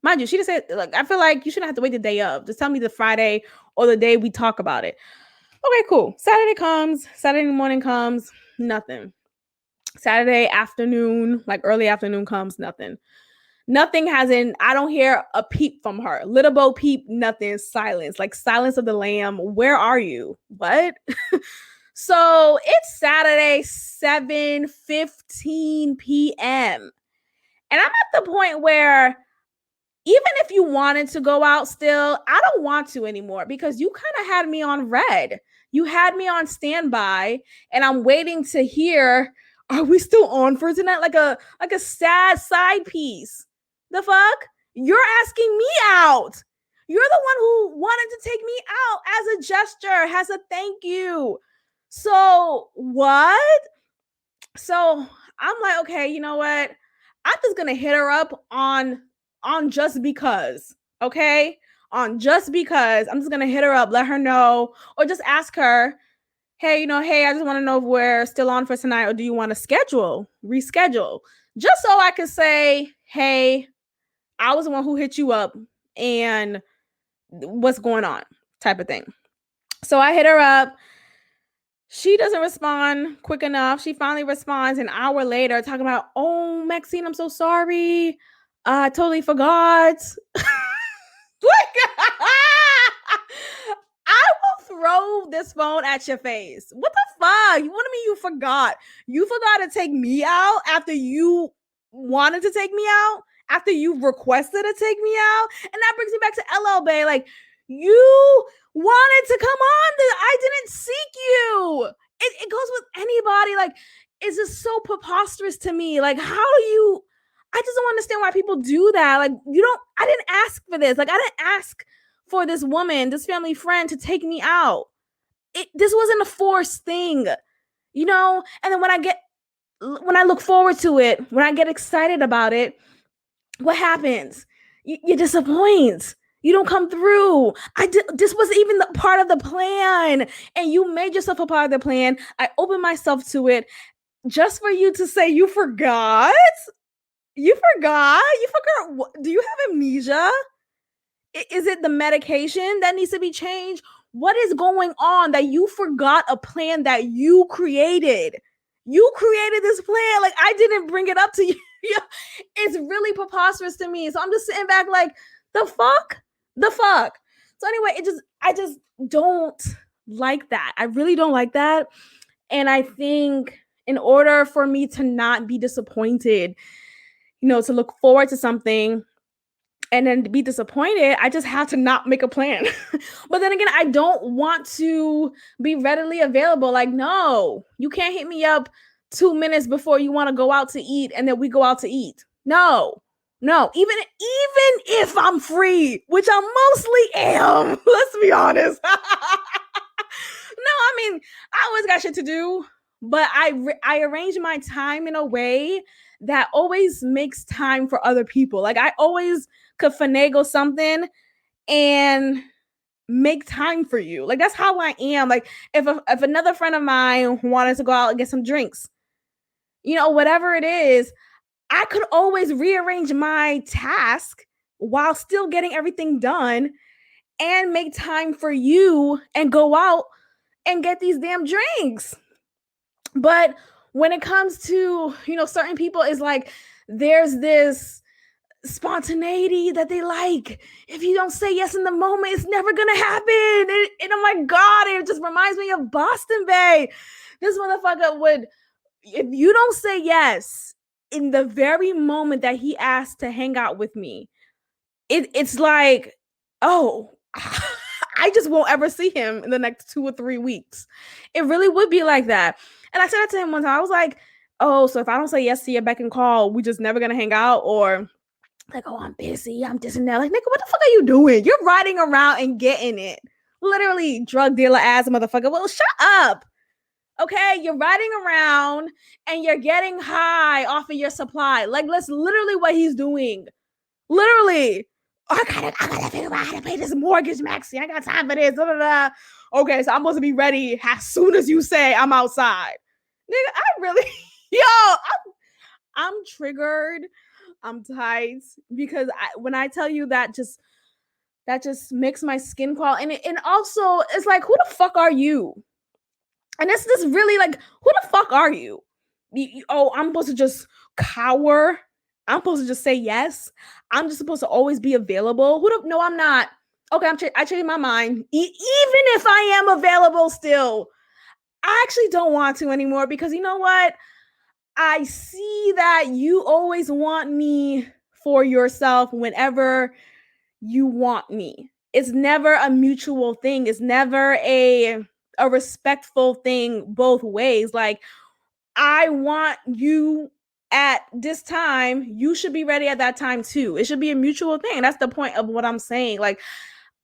Mind you, she just said, like, I feel like you shouldn't have to wait the day of. Just tell me the Friday or the day we talk about it. Okay, cool. Saturday comes, Saturday morning comes, nothing. Saturday afternoon, like early afternoon comes, nothing. Nothing hasn't, I don't hear a peep from her. Little Bo peep, nothing, silence, like silence of the lamb. Where are you? What? So it's Saturday, 7:15 p.m. And I'm at the point where even if you wanted to go out still, I don't want to anymore because you kind of had me on red. You had me on standby, and I'm waiting to hear, are we still on for tonight? Like a sad side piece. The fuck? You're asking me out. You're the one who wanted to take me out as a gesture, as a thank you. So what? So I'm like, okay, you know what? I'm just gonna hit her up on just because, okay? On just because. I'm just gonna hit her up, let her know, or just ask her, hey, hey, I just want to know if we're still on for tonight, or do you want to reschedule? Just so I could say, hey, I was the one who hit you up, and what's going on, type of thing. So I hit her up. She doesn't respond quick enough. She finally responds an hour later, talking about, oh, Maxine, I'm so sorry. I totally forgot. Like, I will throw this phone at your face. What the fuck? You wanted me? You forgot. You forgot to take me out after you wanted to take me out, after you requested to take me out. And that brings me back to LL Bay. Like, you wanted to come on. I didn't seek you. It goes with anybody. Like, it's just so preposterous to me. Like, how do you? I just don't understand why people do that. Like, I didn't ask for this. Like, I didn't ask for this woman, this family friend, to take me out. This wasn't a forced thing, And then when I look forward to it, when I get excited about it, what happens? You disappoint. You don't come through. This wasn't even the part of the plan, and you made yourself a part of the plan. I opened myself to it just for you to say you forgot. You forgot? You forgot? Do you have amnesia? Is it the medication that needs to be changed? What is going on that you forgot a plan that you created? You created this plan. Like, I didn't bring it up to you. It's really preposterous to me. So I'm just sitting back like, the fuck? The fuck? So anyway, I just don't like that. I really don't like that. And I think in order for me to not be disappointed, to look forward to something and then be disappointed, I just have to not make a plan. But then again, I don't want to be readily available. Like, no, you can't hit me up 2 minutes before you want to go out to eat and then we go out to eat. No, even if I'm free, which I mostly am, let's be honest. No, I mean, I always got shit to do, but I arrange my time in a way that always makes time for other people. Like, I always could finagle something and make time for you. Like, that's how I am. Like, if another friend of mine wanted to go out and get some drinks, whatever it is, I could always rearrange my task while still getting everything done and make time for you and go out and get these damn drinks. But when it comes to, certain people, is like, there's this spontaneity that they like. If you don't say yes in the moment, it's never gonna happen. And oh my God, it just reminds me of Boston Bay. This motherfucker would, if you don't say yes in the very moment that he asked to hang out with me, it's like, oh, I just won't ever see him in the next 2 or 3 weeks. It really would be like that. And I said that to him one time. I was like, oh, so if I don't say yes to your beck and call, we just never gonna hang out, or like, oh, I'm busy, I'm this and that. Like, nigga, what the fuck are you doing? You're riding around and getting it. Literally, drug dealer ass motherfucker. Well, shut up. Okay, you're riding around and you're getting high off of your supply. Like, that's literally what he's doing. Literally. Oh, I gotta figure out how to pay this mortgage, Maxie. I got time for this. Blah, blah, blah. Okay, so I'm supposed to be ready as soon as you say I'm outside. Nigga, I really, I'm triggered. I'm tight because when I tell you that just makes my skin crawl, and also it's like, who the fuck are you? And it's this really like, who the fuck are you? Oh, I'm supposed to just cower. I'm supposed to just say yes. I'm just supposed to always be available. No, I'm not. Okay, I changed my mind. Even if I am available still, I actually don't want to anymore, because you know what? I see that you always want me for yourself whenever you want me. It's never a mutual thing. It's never a respectful thing both ways. Like, I want you at this time, you should be ready at that time too. It should be a mutual thing. That's the point of what I'm saying. Like,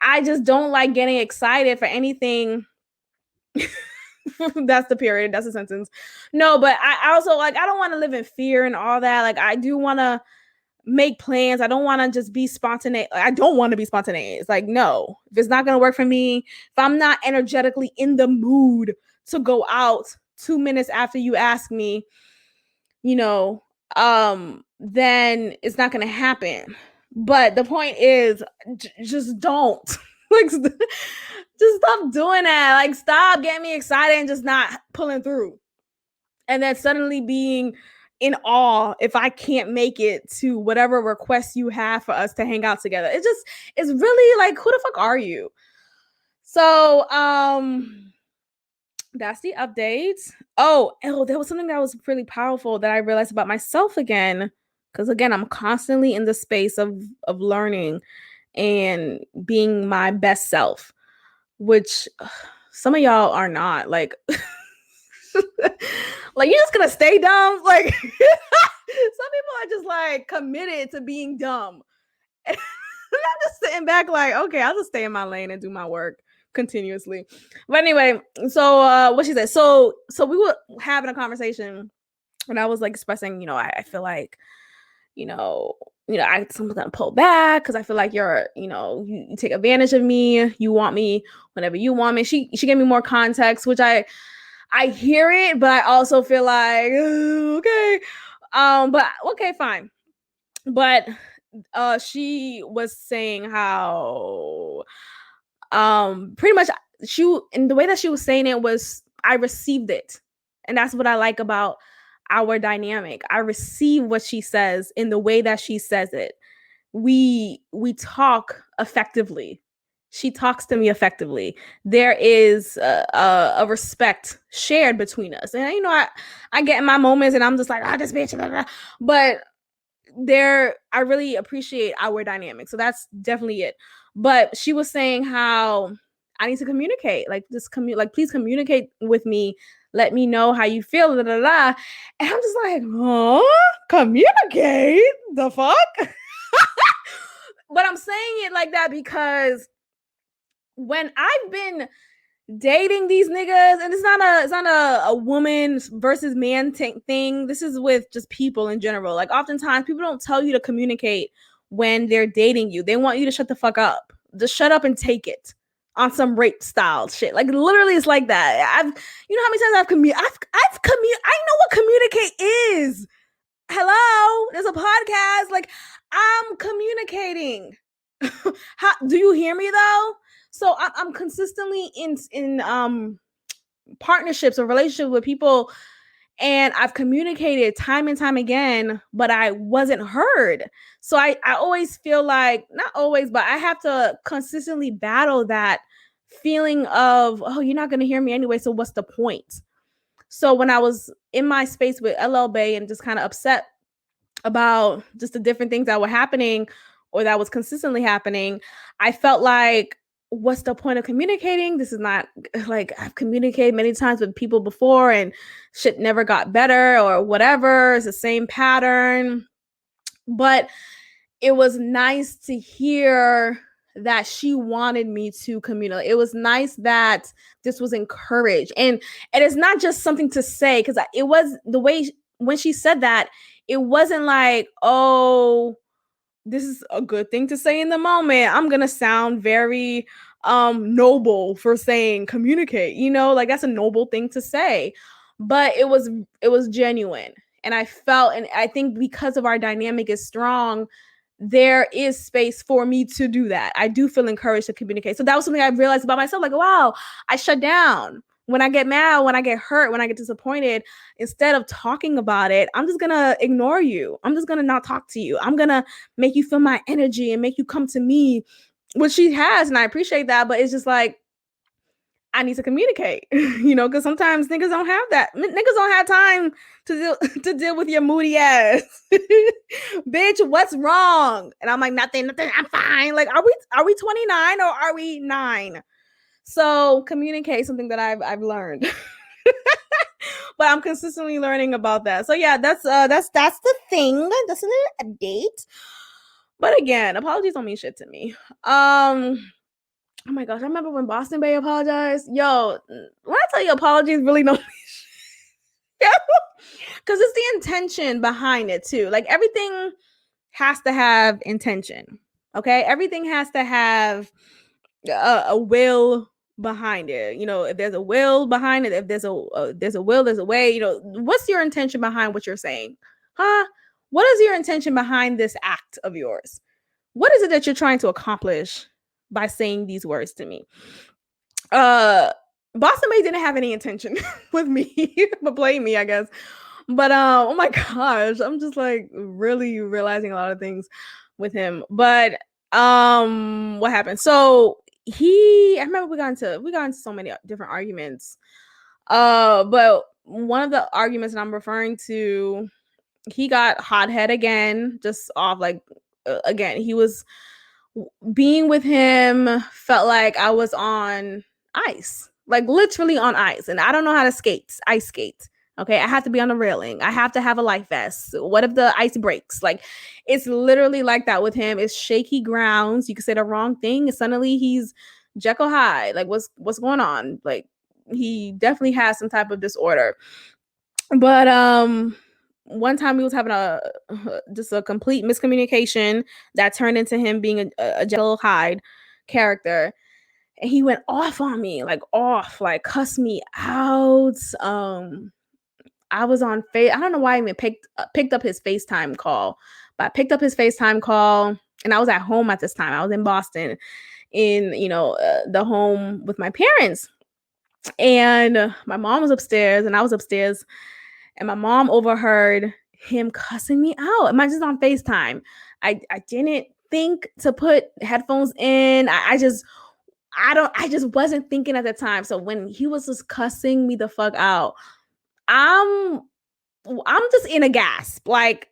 I just don't like getting excited for anything. That's the period. That's the sentence. No, but I also, like, I don't want to live in fear and all that. Like, I do want to make plans. I don't want to just be spontaneous. I don't want to be spontaneous. Like, no, if it's not going to work for me, if I'm not energetically in the mood to go out 2 minutes after you ask me, you know, then it's not going to happen. But the point is, just don't. Like, just stop doing that. Like, stop getting me excited and just not pulling through. And then suddenly being in awe if I can't make it to whatever requests you have for us to hang out together. It's really like, who the fuck are you? So, that's the update. Oh, there was something that was really powerful that I realized about myself again. Because again, I'm constantly in the space of learning and being my best self, which some of y'all are not. Like, like, you're just gonna stay dumb. Like, some people are just like committed to being dumb. And I'm just sitting back like, okay, I'll just stay in my lane and do my work continuously. But anyway, so what she said. So we were having a conversation, and I was like expressing, I feel like, someone's gonna pull back because I feel like you're, you take advantage of me. You want me whenever you want me. She gave me more context, which I hear it, but I also feel like, okay, but okay, fine. But she was saying how pretty much and the way that she was saying it was, I received it. And that's what I like about our dynamic. I receive what she says in the way that she says it. We talk effectively. She talks to me effectively. There is a respect shared between us. And I get in my moments and I'm just like, this bitch, blah, blah. But I really appreciate our dynamic. So that's definitely it. But she was saying how I need to communicate. Like, please communicate with me. Let me know how you feel. Blah, blah, blah. And I'm just like, huh? Communicate? The fuck? But I'm saying it like that because when I've been dating these niggas, and it's not a woman versus man thing. This is with just people in general. Like, oftentimes people don't tell you to communicate when they're dating you. They want you to shut the fuck up. Just shut up and take it on some rape style shit. Like, literally, it's like that. How many times I know what communicate is. Hello, there's a podcast. Like, I'm communicating. Do you hear me though? So I'm consistently in partnerships or relationships with people, and I've communicated time and time again, but I wasn't heard. So I always feel like, not always, but I have to consistently battle that feeling of, oh, you're not going to hear me anyway, so what's the point? So when I was in my space with LL Bay and just kind of upset about just the different things that were happening or that was consistently happening, I felt like, what's the point of communicating? This is not like I've communicated many times with people before and shit never got better or whatever. It's the same pattern. But it was nice to hear that she wanted me to communicate. It was nice that this was encouraged. And it's not just something to say, because it was the way when she said that, it wasn't like, oh, this is a good thing to say in the moment. I'm gonna sound very noble for saying communicate, like that's a noble thing to say. But it was genuine. And I felt, and I think because of our dynamic is strong, there is space for me to do that. I do feel encouraged to communicate. So that was something I realized about myself. Like, wow, I shut down. When I get mad, when I get hurt, when I get disappointed, instead of talking about it, I'm just gonna ignore you. I'm just gonna not talk to you. I'm gonna make you feel my energy and make you come to me, which she has, and I appreciate that. But it's just like, I need to communicate, because sometimes niggas don't have that. Niggas don't have time to deal with your moody ass. Bitch, what's wrong? And I'm like, nothing, I'm fine. Like, are we 29 or are we 9? So communicate, something that I've learned. But I'm consistently learning about that. So yeah, that's the thing. That's a little update. But again, apologies don't mean shit to me. Oh my gosh, I remember when Boston Bay apologized. Yo, when I tell you apologies really don't mean shit. Because it's the intention behind it too. Like, everything has to have intention. Okay? Everything has to have a will behind it. If there's a will behind it, if there's a will, there's a way. What's your intention behind what you're saying? Huh? What is your intention behind this act of yours? What is it that you're trying to accomplish by saying these words to me? Boston May didn't have any intention with me, but playing me, I guess. But oh my gosh, I'm just like really realizing a lot of things with him. But what happened? So I remember we got into so many different arguments. But one of the arguments that I'm referring to, he got hothead again, just off like again, he was being with him felt like I was on ice, like literally on ice. And I don't know how to ice skate. Okay, I have to be on the railing. I have to have a life vest. What if the ice breaks? Like, it's literally like that with him. It's shaky grounds. You could say the wrong thing, and suddenly he's Jekyll Hyde. Like, what's going on? Like, he definitely has some type of disorder. But one time he was having just a complete miscommunication that turned into him being a Jekyll Hyde character. And he went off on me, like cussed me out. I was on I don't know why I even picked up his FaceTime call, but I picked up his FaceTime call, and I was at home at this time. I was in Boston, in the home with my parents, and my mom was upstairs, and I was upstairs, and my mom overheard him cussing me out. Am I just on FaceTime? I didn't think to put headphones in. I just wasn't thinking at the time. So when he was just cussing me the fuck out, I'm just in a gasp. Like,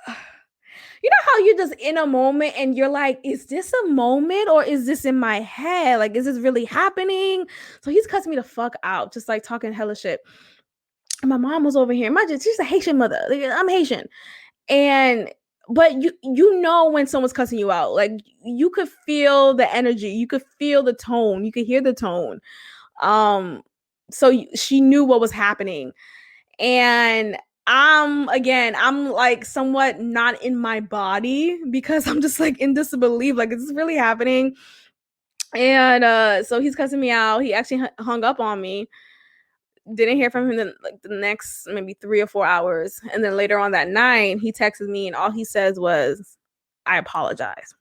you know how you're just in a moment and you're like, is this a moment or is this in my head? Like, is this really happening? So he's cussing me the fuck out, just like talking hella shit. And my mom was over here. She's a Haitian mother. Like, I'm Haitian. But when someone's cussing you out, like, you could feel the energy, you could feel the tone, you could hear the tone. So she knew what was happening. And I'm like somewhat not in my body because I'm just like in disbelief. Like, is this really happening? And so he's cussing me out. He actually hung up on me. Didn't hear from him the next maybe 3 or 4 hours. And then later on that night, he texted me and all he says was, I apologize.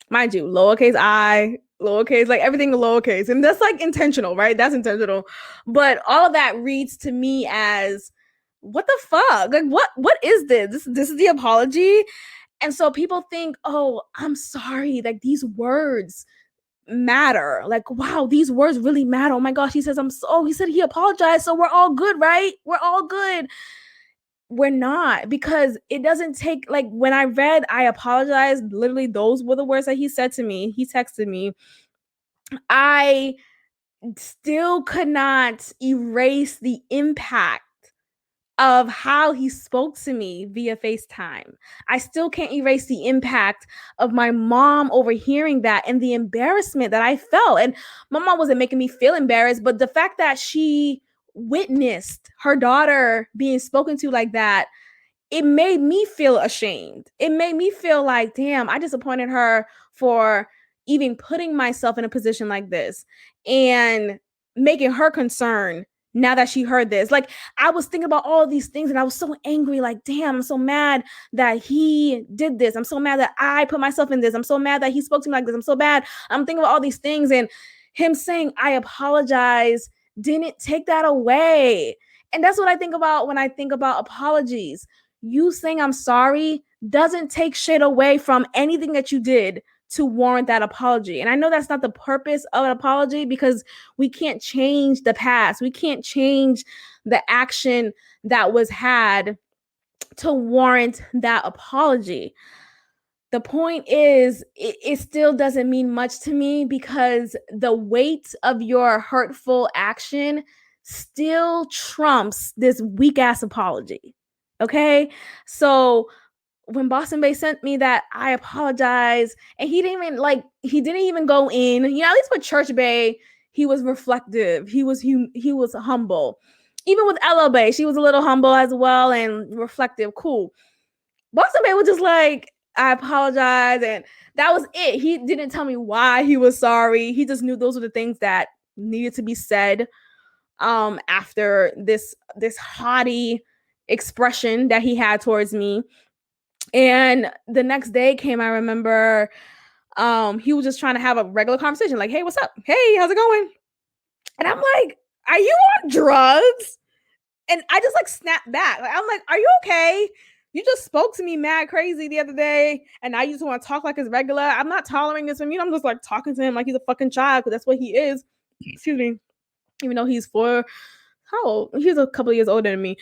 Mind you, lowercase I, lowercase, like everything lowercase. And that's like intentional, right? That's intentional. But all of that reads to me as, what the fuck? Like, what is this? This is the apology? And so people think, oh, I'm sorry. Like, these words matter. Like, wow, these words really matter. Oh my gosh, he said he apologized, so we're all good, right? We're all good. We're not, because it doesn't take, like, when I read I apologize, literally those were the words that he said to me. He texted me I still could not erase the impact of how he spoke to me via FaceTime. I still can't erase the impact of my mom overhearing that and the embarrassment that I felt. And my mom wasn't making me feel embarrassed, but the fact that she witnessed her daughter being spoken to like that, it made me feel ashamed. It made me feel like, damn, I disappointed her for even putting myself in a position like this and making her concerned now that she heard this. Like, I was thinking about all these things and I was so angry. Like, damn, I'm so mad that he did this. I'm so mad that I put myself in this. I'm so mad that he spoke to me like this. I'm so bad. I'm thinking about all these things. And him saying, I apologize, didn't take that away. And that's what I think about when I think about apologies. You saying I'm sorry doesn't take shit away from anything that you did to warrant that apology. And I know that's not the purpose of an apology because we can't change the past. We can't change the action that was had to warrant that apology. The point is, it still doesn't mean much to me because the weight of your hurtful action still trumps this weak ass apology. Okay? So when Boston Bay sent me that, I apologize. And he didn't even go in. You know, at least with Church Bay, he was reflective. He was humble. Even with LL Bay, she was a little humble as well and reflective. Cool. Boston Bay was just like, I apologize. And that was it. He didn't tell me why he was sorry. He just knew those were the things that needed to be said after this haughty expression that he had towards me. And the next day came, I remember he was just trying to have a regular conversation, like, hey, what's up? Hey, how's it going? And I'm like, are you on drugs? And I just like snapped back. Like, I'm like, are you okay? You just spoke to me mad crazy the other day, and now you just want to talk like it's regular. I'm not tolerating this from you. I'm just like talking to him like he's a fucking child, because that's what he is. Excuse me. Even though he's how old? He's a couple of years older than me.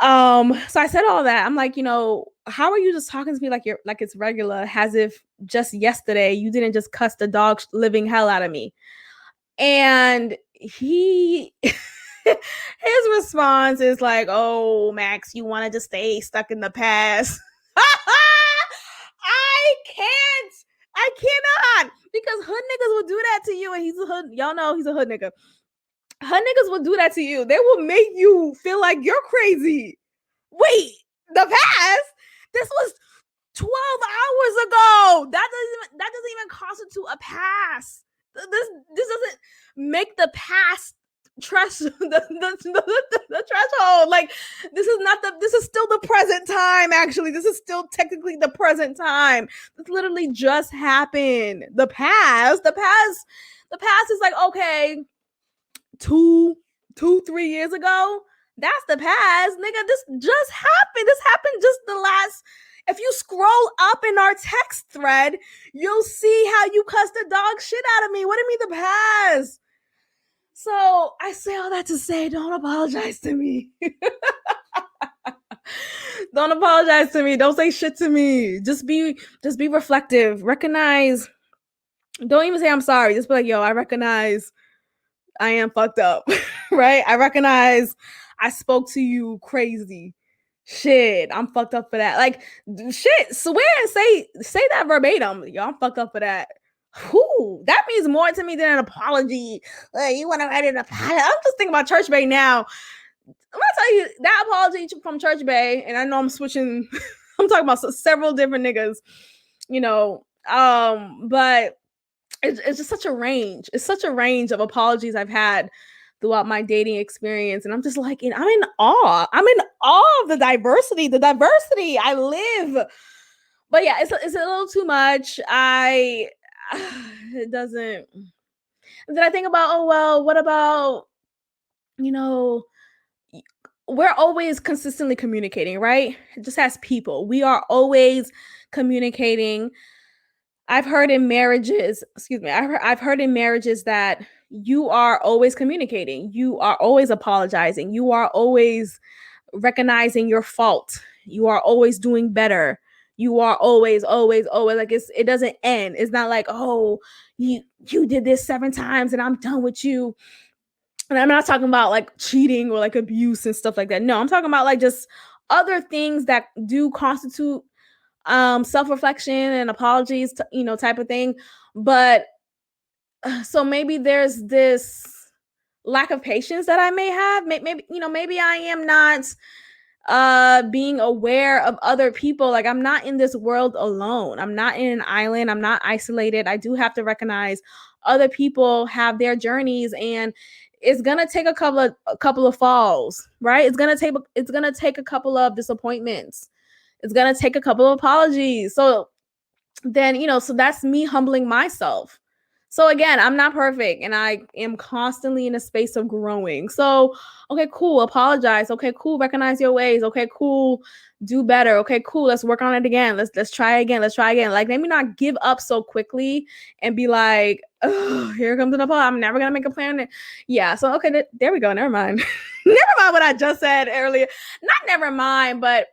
So I said all that. I'm like, how are you just talking to me like it's regular, as if just yesterday you didn't just cuss the dog living hell out of me? And he his response is like, oh, Max, you want to just stay stuck in the past. I cannot, because hood niggas will do that to you. And he's a hood, y'all know he's a hood nigga. Hood niggas will do that to you. They will make you feel like you're crazy. Wait, the past? This was 12 hours ago. That doesn't even constitute a pass. This doesn't make the past the threshold. Like, this is still the present time. Actually, this is still technically the present time. This literally just happened. The past is like, okay, 3 years ago. That's the past, nigga. This just happened. This happened just the last. If you scroll up in our text thread, you'll see how you cussed the dog shit out of me. What do you mean the past? So I say all that to say, don't apologize to me. Don't apologize to me. Don't say shit to me. Just be reflective. Recognize. Don't even say I'm sorry. Just be like, yo, I recognize I am fucked up. Right? I recognize I spoke to you crazy. Shit, I'm fucked up for that. Like, shit, swear and say that verbatim. Yo, I'm fucked up for that. Whew, that means more to me than an apology. Like, you want to write an apology? I'm just thinking about Church Bay now. I'm gonna tell you that apology from Church Bay, and I know I'm switching. I'm talking about several different niggas, but it's just such a range. It's such a range of apologies I've had throughout my dating experience. And I'm just like, I'm in awe. I'm in awe of the diversity I live. But yeah, it's a little too much. It doesn't. And then I think about, oh, well, what about, we're always consistently communicating, right? Just as people, we are always communicating. I've heard in marriages, I've heard in marriages that you are always communicating. You are always apologizing. You are always recognizing your fault. You are always doing better. you are always, always, always like it doesn't end. It's not like, oh, you did this 7 times and I'm done with you. And I'm not talking about like cheating or like abuse and stuff like that. No, I'm talking about like just other things that do constitute self-reflection and apologies, type of thing. But so maybe there's this lack of patience that I may have. Maybe I am not being aware of other people. Like, I'm not in this world alone. I'm not in an island. I'm not isolated. I do have to recognize other people have their journeys, and it's gonna take a couple of falls, right? It's gonna take a couple of disappointments. It's gonna take a couple of apologies. So then, so that's me humbling myself. So again, I'm not perfect and I am constantly in a space of growing. So, okay, cool, apologize. Okay, cool, recognize your ways. Okay, cool, do better. Okay, cool, let's work on it again. Let's try again. Let's try again. Like, let me not give up so quickly and be like, oh, here comes an apology. I'm never gonna make a plan. Yeah, so okay, there we go. Never mind. Never mind what I just said earlier. Not never mind, but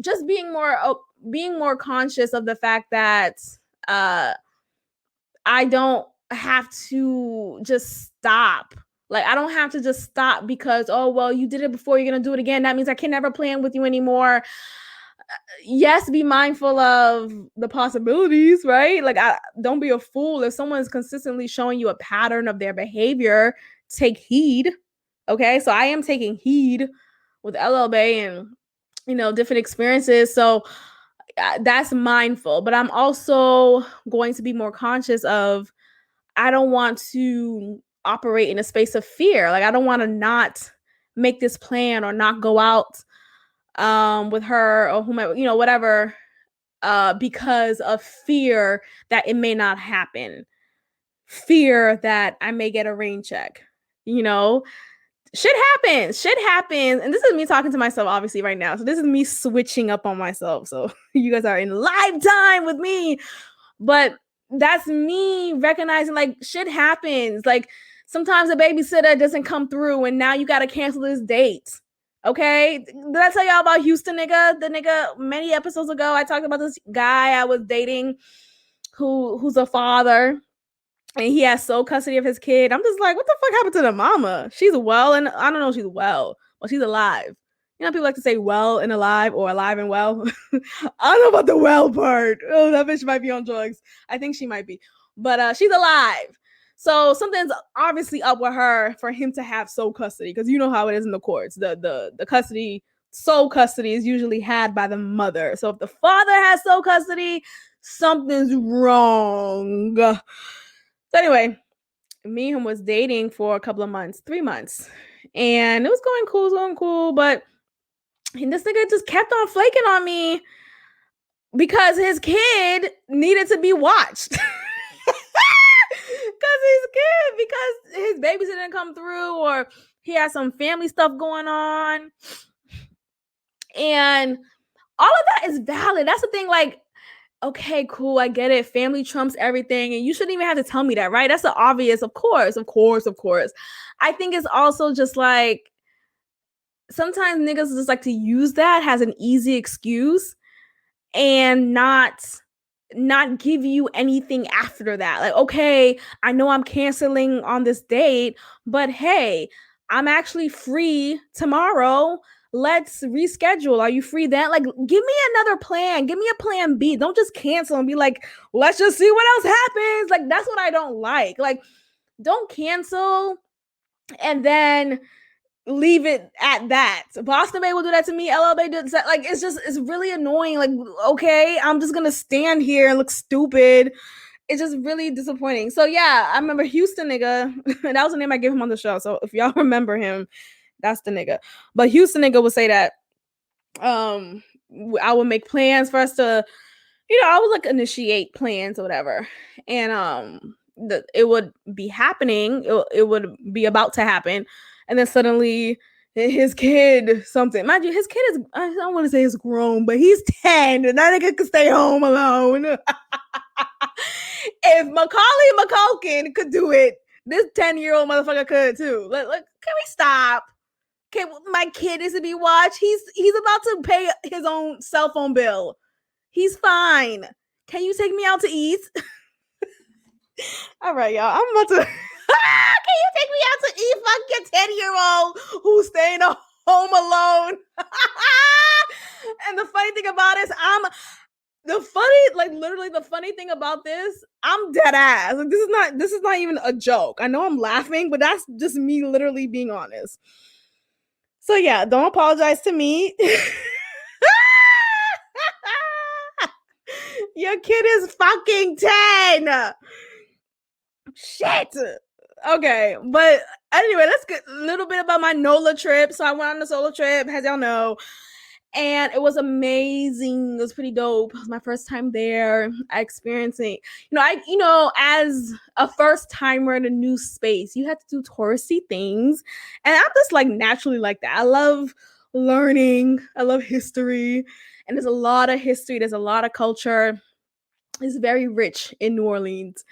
just being more conscious of the fact that uh I don't have to just stop. Like, I don't have to just stop because, oh, well, you did it before, you're going to do it again. That means I can never plan with you anymore. Yes, be mindful of the possibilities, right? Like, don't be a fool. If someone's consistently showing you a pattern of their behavior, take heed. Okay, so I am taking heed with LLB and different experiences. So that's mindful, but I'm also going to be more conscious of, I don't want to operate in a space of fear. Like, I don't want to not make this plan or not go out with her or whomever, whatever, because of fear that it may not happen, fear that I may get a rain check, you know shit happens. And this is me talking to myself obviously right now, so this is me switching up on myself, so you guys are in live time with me. But that's me recognizing, like, shit happens. Like, sometimes a babysitter doesn't come through and now you got to cancel this date. Okay, did I tell y'all about Houston nigga? The nigga, many episodes ago, I talked about this guy I was dating who's a father, and he has sole custody of his kid. I'm just like, what the fuck happened to the mama? She's well, and I don't know if she's well. Well, she's alive. People like to say well and alive or alive and well. I don't know about the well part. Oh, that bitch might be on drugs. I think she might be. But she's alive. So something's obviously up with her for him to have sole custody, because you know how it is in the courts. The custody, sole custody is usually had by the mother. So if the father has sole custody, something's wrong. So anyway, me and him was dating for a couple of months, 3 months. And it was going cool, but this nigga just kept on flaking on me because his kid needed to be watched. Because his babysitter didn't come through, or he had some family stuff going on. And all of that is valid. That's the thing, like, okay, cool, I get it. Family trumps everything, and you shouldn't even have to tell me that, right? That's the obvious. Of course. I think it's also just like, sometimes niggas just like to use that as an easy excuse and not give you anything after that. Like, okay, I know I'm canceling on this date, but hey, I'm actually free tomorrow. Let's reschedule. Are you free then? Like, give me another plan. Give me a plan B. Don't just cancel and be like, let's just see what else happens. Like, that's what I don't like. Like, don't cancel and then leave it at that. Boston Bay will do that to me. LL Bay did that. Like, it's really annoying. Like, okay, I'm just gonna stand here and look stupid. It's just really disappointing. So yeah, I remember Houston nigga. That was the name I gave him on the show. So if y'all remember him, that's the nigga. But Houston nigga would say that I would make plans for us to, I would like initiate plans or whatever. And it would be happening. It would be about to happen. And then suddenly his kid, something. Mind you, his kid is, I don't want to say he's grown, but he's 10 and that nigga could stay home alone. If Macaulay Culkin could do it, this 10-year-old motherfucker could too. Can we stop? Okay, my kid is to be watched. He's about to pay his own cell phone bill. He's fine. Can you take me out to eat? All right, y'all. I'm about to. Can you take me out to eat? Fuck your 10-year-old who's staying home alone. And the funny thing about it is, literally the funny thing about this, I'm dead ass. Like, this is not even a joke. I know I'm laughing, but that's just me literally being honest. So yeah, don't apologize to me. Your kid is fucking 10. Shit. Okay, but anyway, let's get a little bit about my NOLA trip. So I went on a solo trip, as y'all know, and it was amazing. It was pretty dope. It was my first time there. I experiencing, as a first timer in a new space, you have to do touristy things, and I'm just like naturally like that. I love learning. I love history, and there's a lot of history. There's a lot of culture. It's very rich in New Orleans.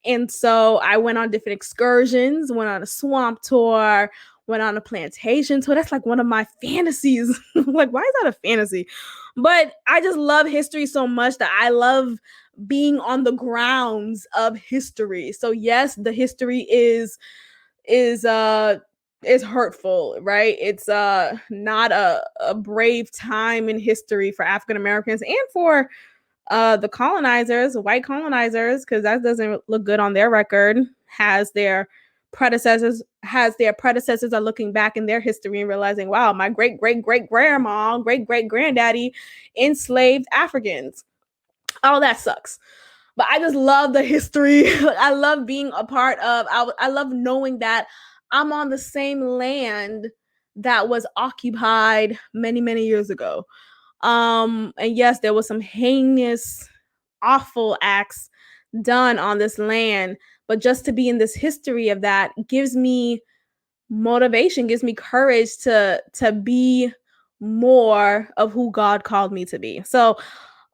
And so I went on different excursions, went on a swamp tour, went on a plantation tour. That's like one of my fantasies. Like, why is that a fantasy? But I just love history so much that I love being on the grounds of history. So yes, the history is hurtful, right? It's not a brave time in history for African Americans and for the colonizers, white colonizers, because that doesn't look good on their record. Predecessors are looking back in their history and realizing, wow, my great great great grandma, great great granddaddy enslaved Africans. Oh, that sucks. But I just love the history. I love being a part of. I love knowing that I'm on the same land that was occupied many many years ago. And yes, there was some heinous, awful acts done on this land, but just to be in this history of that gives me motivation, gives me courage to be more of who God called me to be. So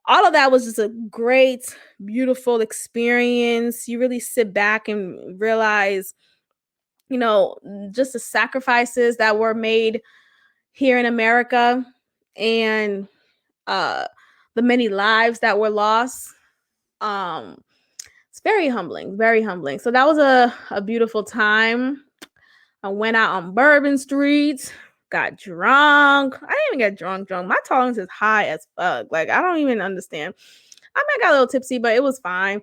all of that was just a great, beautiful experience. You really sit back and realize, just the sacrifices that were made here in America, and the many lives that were lost. It's very humbling, very humbling. So that was a beautiful time. I went out on Bourbon Street, got drunk. I didn't even get drunk. My tolerance is high as fuck. Like, I don't even understand. I might got a little tipsy, but it was fine.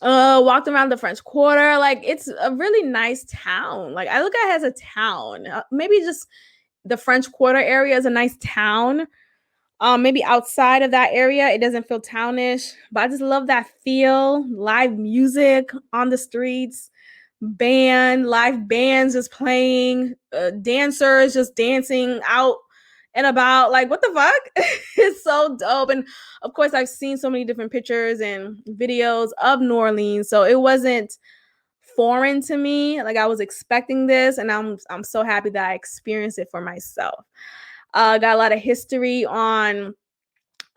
Walked around the French Quarter. Like, it's a really nice town. Like, I look at it as a town. Maybe just the French Quarter area is a nice town. Maybe outside of that area, it doesn't feel townish, but I just love that feel. Live music on the streets, live bands just playing, dancers just dancing out and about. Like, what the fuck? It's so dope. And of course, I've seen so many different pictures and videos of New Orleans, so it wasn't foreign to me. Like, I was expecting this, and I'm so happy that I experienced it for myself. Got a lot of history on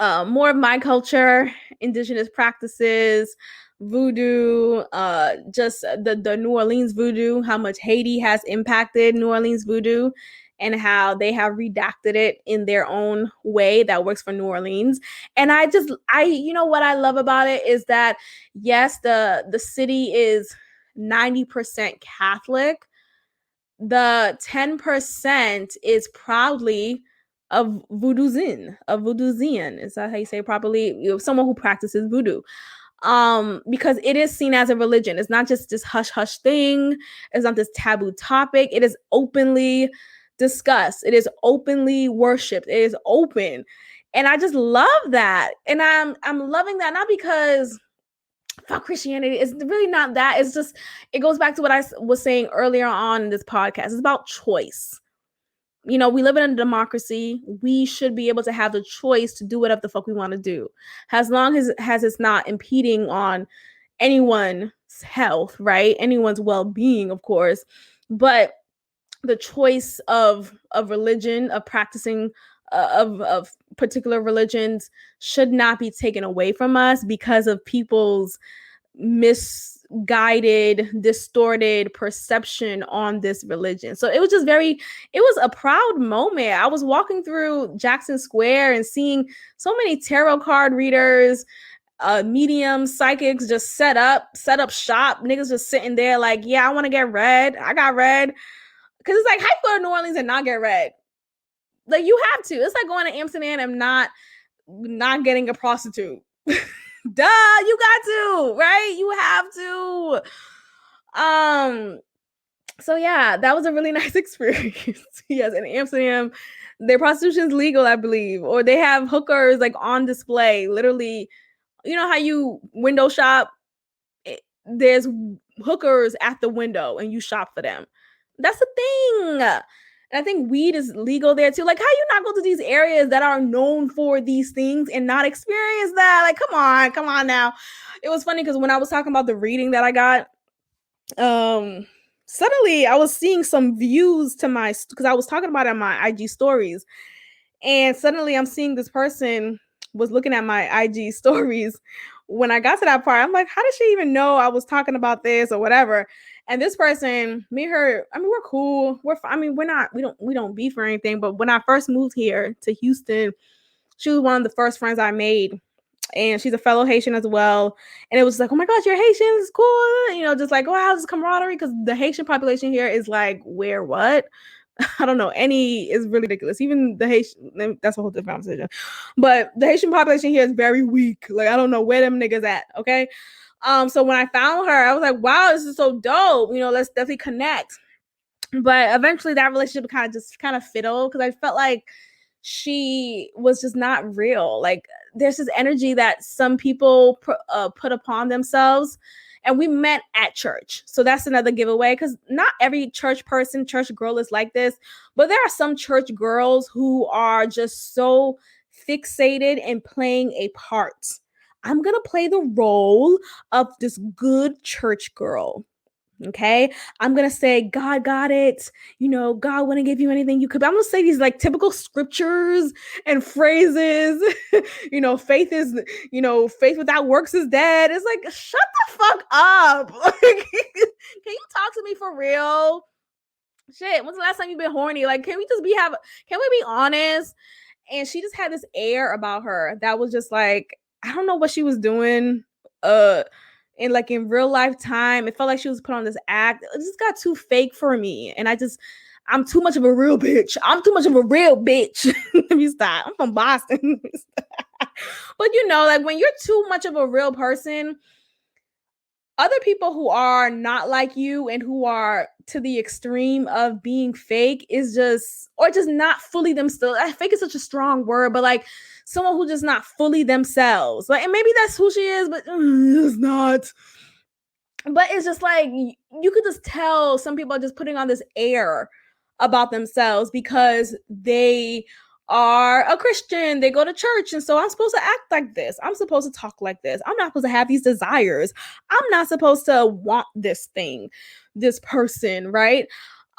more of my culture, indigenous practices, voodoo, just the New Orleans voodoo, how much Haiti has impacted New Orleans voodoo, and how they have redacted it in their own way that works for New Orleans. And what I love about it is that, yes, the city is 90% Catholic. The 10% is proudly a voodoozian. Is that how you say it properly? Someone who practices voodoo. Because it is seen as a religion. It's not just this hush hush thing. It's not this taboo topic. It is openly discussed. It is openly worshipped. It is open. And I just love that. And I'm loving that, not because fuck Christianity. It's really not that. It's just, it goes back to what I was saying earlier on in this podcast. It's about choice. We live in a democracy. We should be able to have the choice to do whatever the fuck we want to do, as long as it's not impeding on anyone's health, right? Anyone's well-being, of course. But the choice of religion, of practicing of particular religions should not be taken away from us because of people's misguided, distorted perception on this religion. So it was just it was a proud moment. I was walking through Jackson Square and seeing so many tarot card readers, mediums, psychics just set up shop. Niggas just sitting there like, yeah, I want to get read. I got read. Because it's like, how you go to New Orleans and not get read? Like, you have to. It's like going to Amsterdam and not getting a prostitute. Duh, you got to, right? You have to. So yeah, that was a really nice experience. Yes, in Amsterdam, their prostitution's legal, I believe, or they have hookers like on display. Literally, you know how you window shop? There's hookers at the window, and you shop for them. That's the thing. And I think weed is legal there too. Like, how you not go to these areas that are known for these things and not experience that? Like, come on now. It was funny because when I was talking about the reading that I got, suddenly I was seeing some views to because I was talking about it on my IG stories, and suddenly I'm seeing this person was looking at my IG stories. When I got to that part, I'm like, how did she even know I was talking about this or whatever? And this person, me and her, I mean, we're cool. We don't beef or anything. But when I first moved here to Houston, she was one of the first friends I made. And she's a fellow Haitian as well. And it was like, oh my gosh, you're Haitian. It's cool. You know, just like, wow, this camaraderie. Because the Haitian population here is like, where, what? I don't know. Any is really ridiculous. Even the Haitian, that's a whole different conversation. But the Haitian population here is very weak. Like, I don't know where them niggas at. Okay. So when I found her, I was like, wow, this is so dope. You know, let's definitely connect. But eventually that relationship kind of fiddled because I felt like she was just not real. Like, there's this energy that some people put upon themselves. And we met at church. So that's another giveaway because not every church girl is like this. But there are some church girls who are just so fixated in playing a part. I'm going to play the role of this good church girl. Okay, I'm gonna say God got it. You know, God wouldn't give you anything you could. But I'm gonna say these like typical scriptures and phrases. You know, faith without works is dead. It's like, shut the fuck up. Like, can you talk to me for real? Shit, when's the last time you've been horny? Like, can we be honest? And she just had this air about her that was just like, I don't know what she was doing. In real life time, it felt like she was put on this act. It just got too fake for me. And I'm too much of a real bitch. Let me stop. I'm from Boston. But you know, like when you're too much of a real person, other people who are not like you and who are to the extreme of being fake is just not fully themselves. Fake is such a strong word, but like someone who just not fully themselves. Like, and maybe that's who she is, but it's not. But it's just like, you could just tell some people are just putting on this air about themselves because they are a Christian, they go to church, and so I'm supposed to act like this. I'm supposed to talk like this. I'm not supposed to have these desires. I'm not supposed to want this thing, this person, right?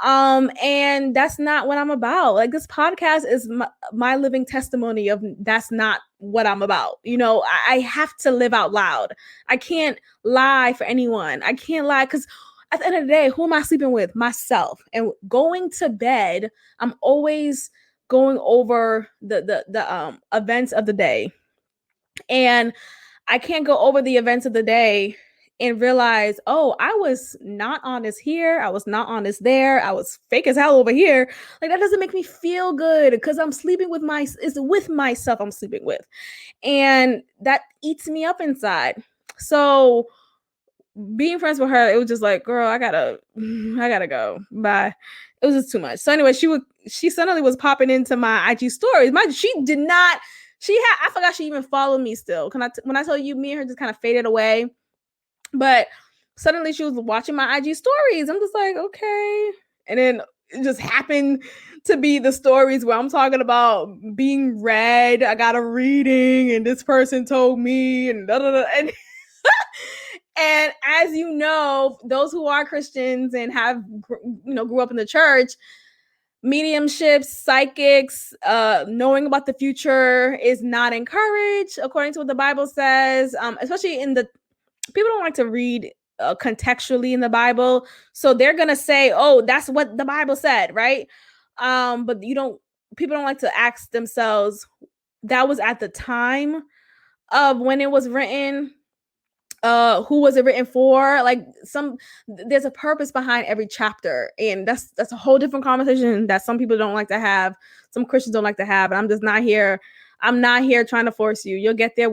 And that's not what I'm about. Like, this podcast is my living testimony of that's not what I'm about. You know, I have to live out loud. I can't lie for anyone. I can't lie because at the end of the day, who am I sleeping with? Myself. And going to bed, I'm always going over the events of the day. And I can't go over the events of the day and realize, oh, I was not honest here. I was not honest there. I was fake as hell over here. Like, that doesn't make me feel good because I'm sleeping with it's with myself I'm sleeping with. And that eats me up inside. So being friends with her, it was just like, girl, I gotta go. Bye. It was just too much. So anyway, she suddenly was popping into my IG stories. I forgot she even followed me still. When I told you, me and her just kind of faded away. But suddenly she was watching my IG stories. I'm just like, okay. And then it just happened to be the stories where I'm talking about being read. I got a reading and this person told me and da da da. And as you know, those who are Christians and have, grew up in the church, mediumships, psychics, knowing about the future is not encouraged, according to what the Bible says, especially in the people don't like to read contextually in the Bible. So they're going to say, oh, that's what the Bible said, right? But people don't like to ask themselves, that was at the time of when it was written. Who was it written for? Like, there's a purpose behind every chapter, and that's a whole different conversation that some people don't like to have, some Christians don't like to have. And I'm not here trying to force you. You'll get there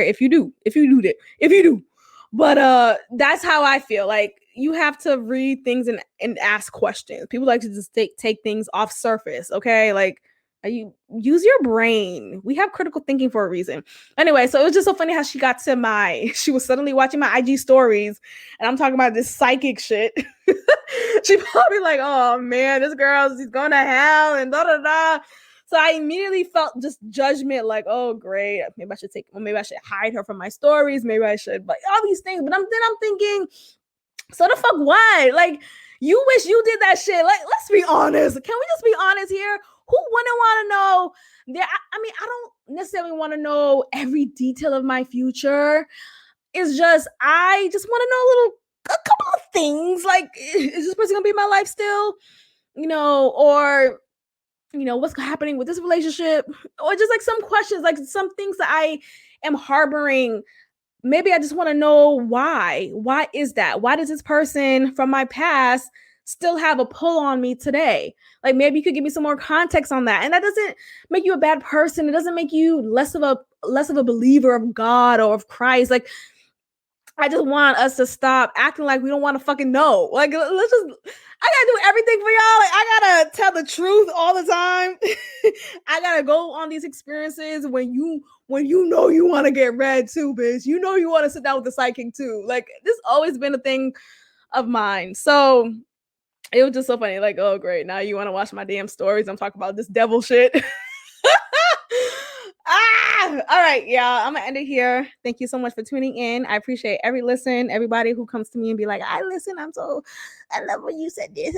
if you do. But that's how I feel. Like, you have to read things and ask questions. People like to just take things off surface, okay? Like, you use your brain. We have critical thinking for a reason. Anyway, so it was just so funny how she was suddenly watching my IG stories, and I'm talking about this psychic shit. She probably like, oh man, this girl's going to hell and da da da. So I immediately felt just judgment, like, oh great, maybe I should hide her from my stories, maybe I should, like, all these things. But I'm thinking, so the fuck what? Like, you wish you did that shit. Like, let's be honest. Can we just be honest here? Who wouldn't want to know? I don't necessarily want to know every detail of my future. It's just, I just want to know a couple of things. Like, is this person gonna be in my life still? Or what's happening with this relationship? Or just like some questions, like some things that I am harboring. Maybe I just want to know why. Why is that? Why does this person from my past still have a pull on me today? Like, maybe you could give me some more context on that. And that doesn't make you a bad person. It doesn't make you less of a believer of God or of Christ. Like, I just want us to stop acting like we don't want to fucking know. Like, I gotta do everything for y'all. Like, I gotta tell the truth all the time. I gotta go on these experiences when you know you want to get read too, bitch. You know you want to sit down with the psychic too. Like, this always been a thing of mine. So it was just so funny. Like, oh great, now you want to watch my damn stories. I'm talking about this devil shit. All right, y'all. I'm gonna end it here. Thank you so much for tuning in. I appreciate every listen, everybody who comes to me and be like, I love when you said this.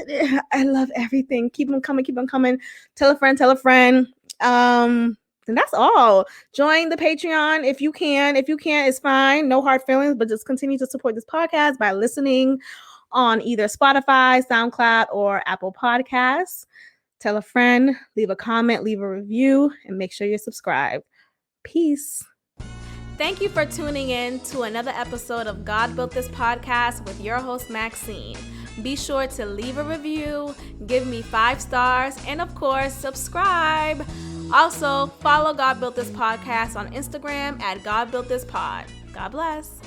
I love everything. Keep them coming. Tell a friend. And that's all. Join the Patreon if you can. If you can't, it's fine. No hard feelings, but just continue to support this podcast by listening on either Spotify, SoundCloud, or Apple Podcasts. Tell a friend, leave a comment, leave a review, and make sure you're subscribed. Peace. Thank you for tuning in to another episode of God Built This Podcast with your host, Maxine. Be sure to leave a review, give me 5 stars, and of course, subscribe. Also, follow God Built This Podcast on Instagram at God Built This Pod. God bless.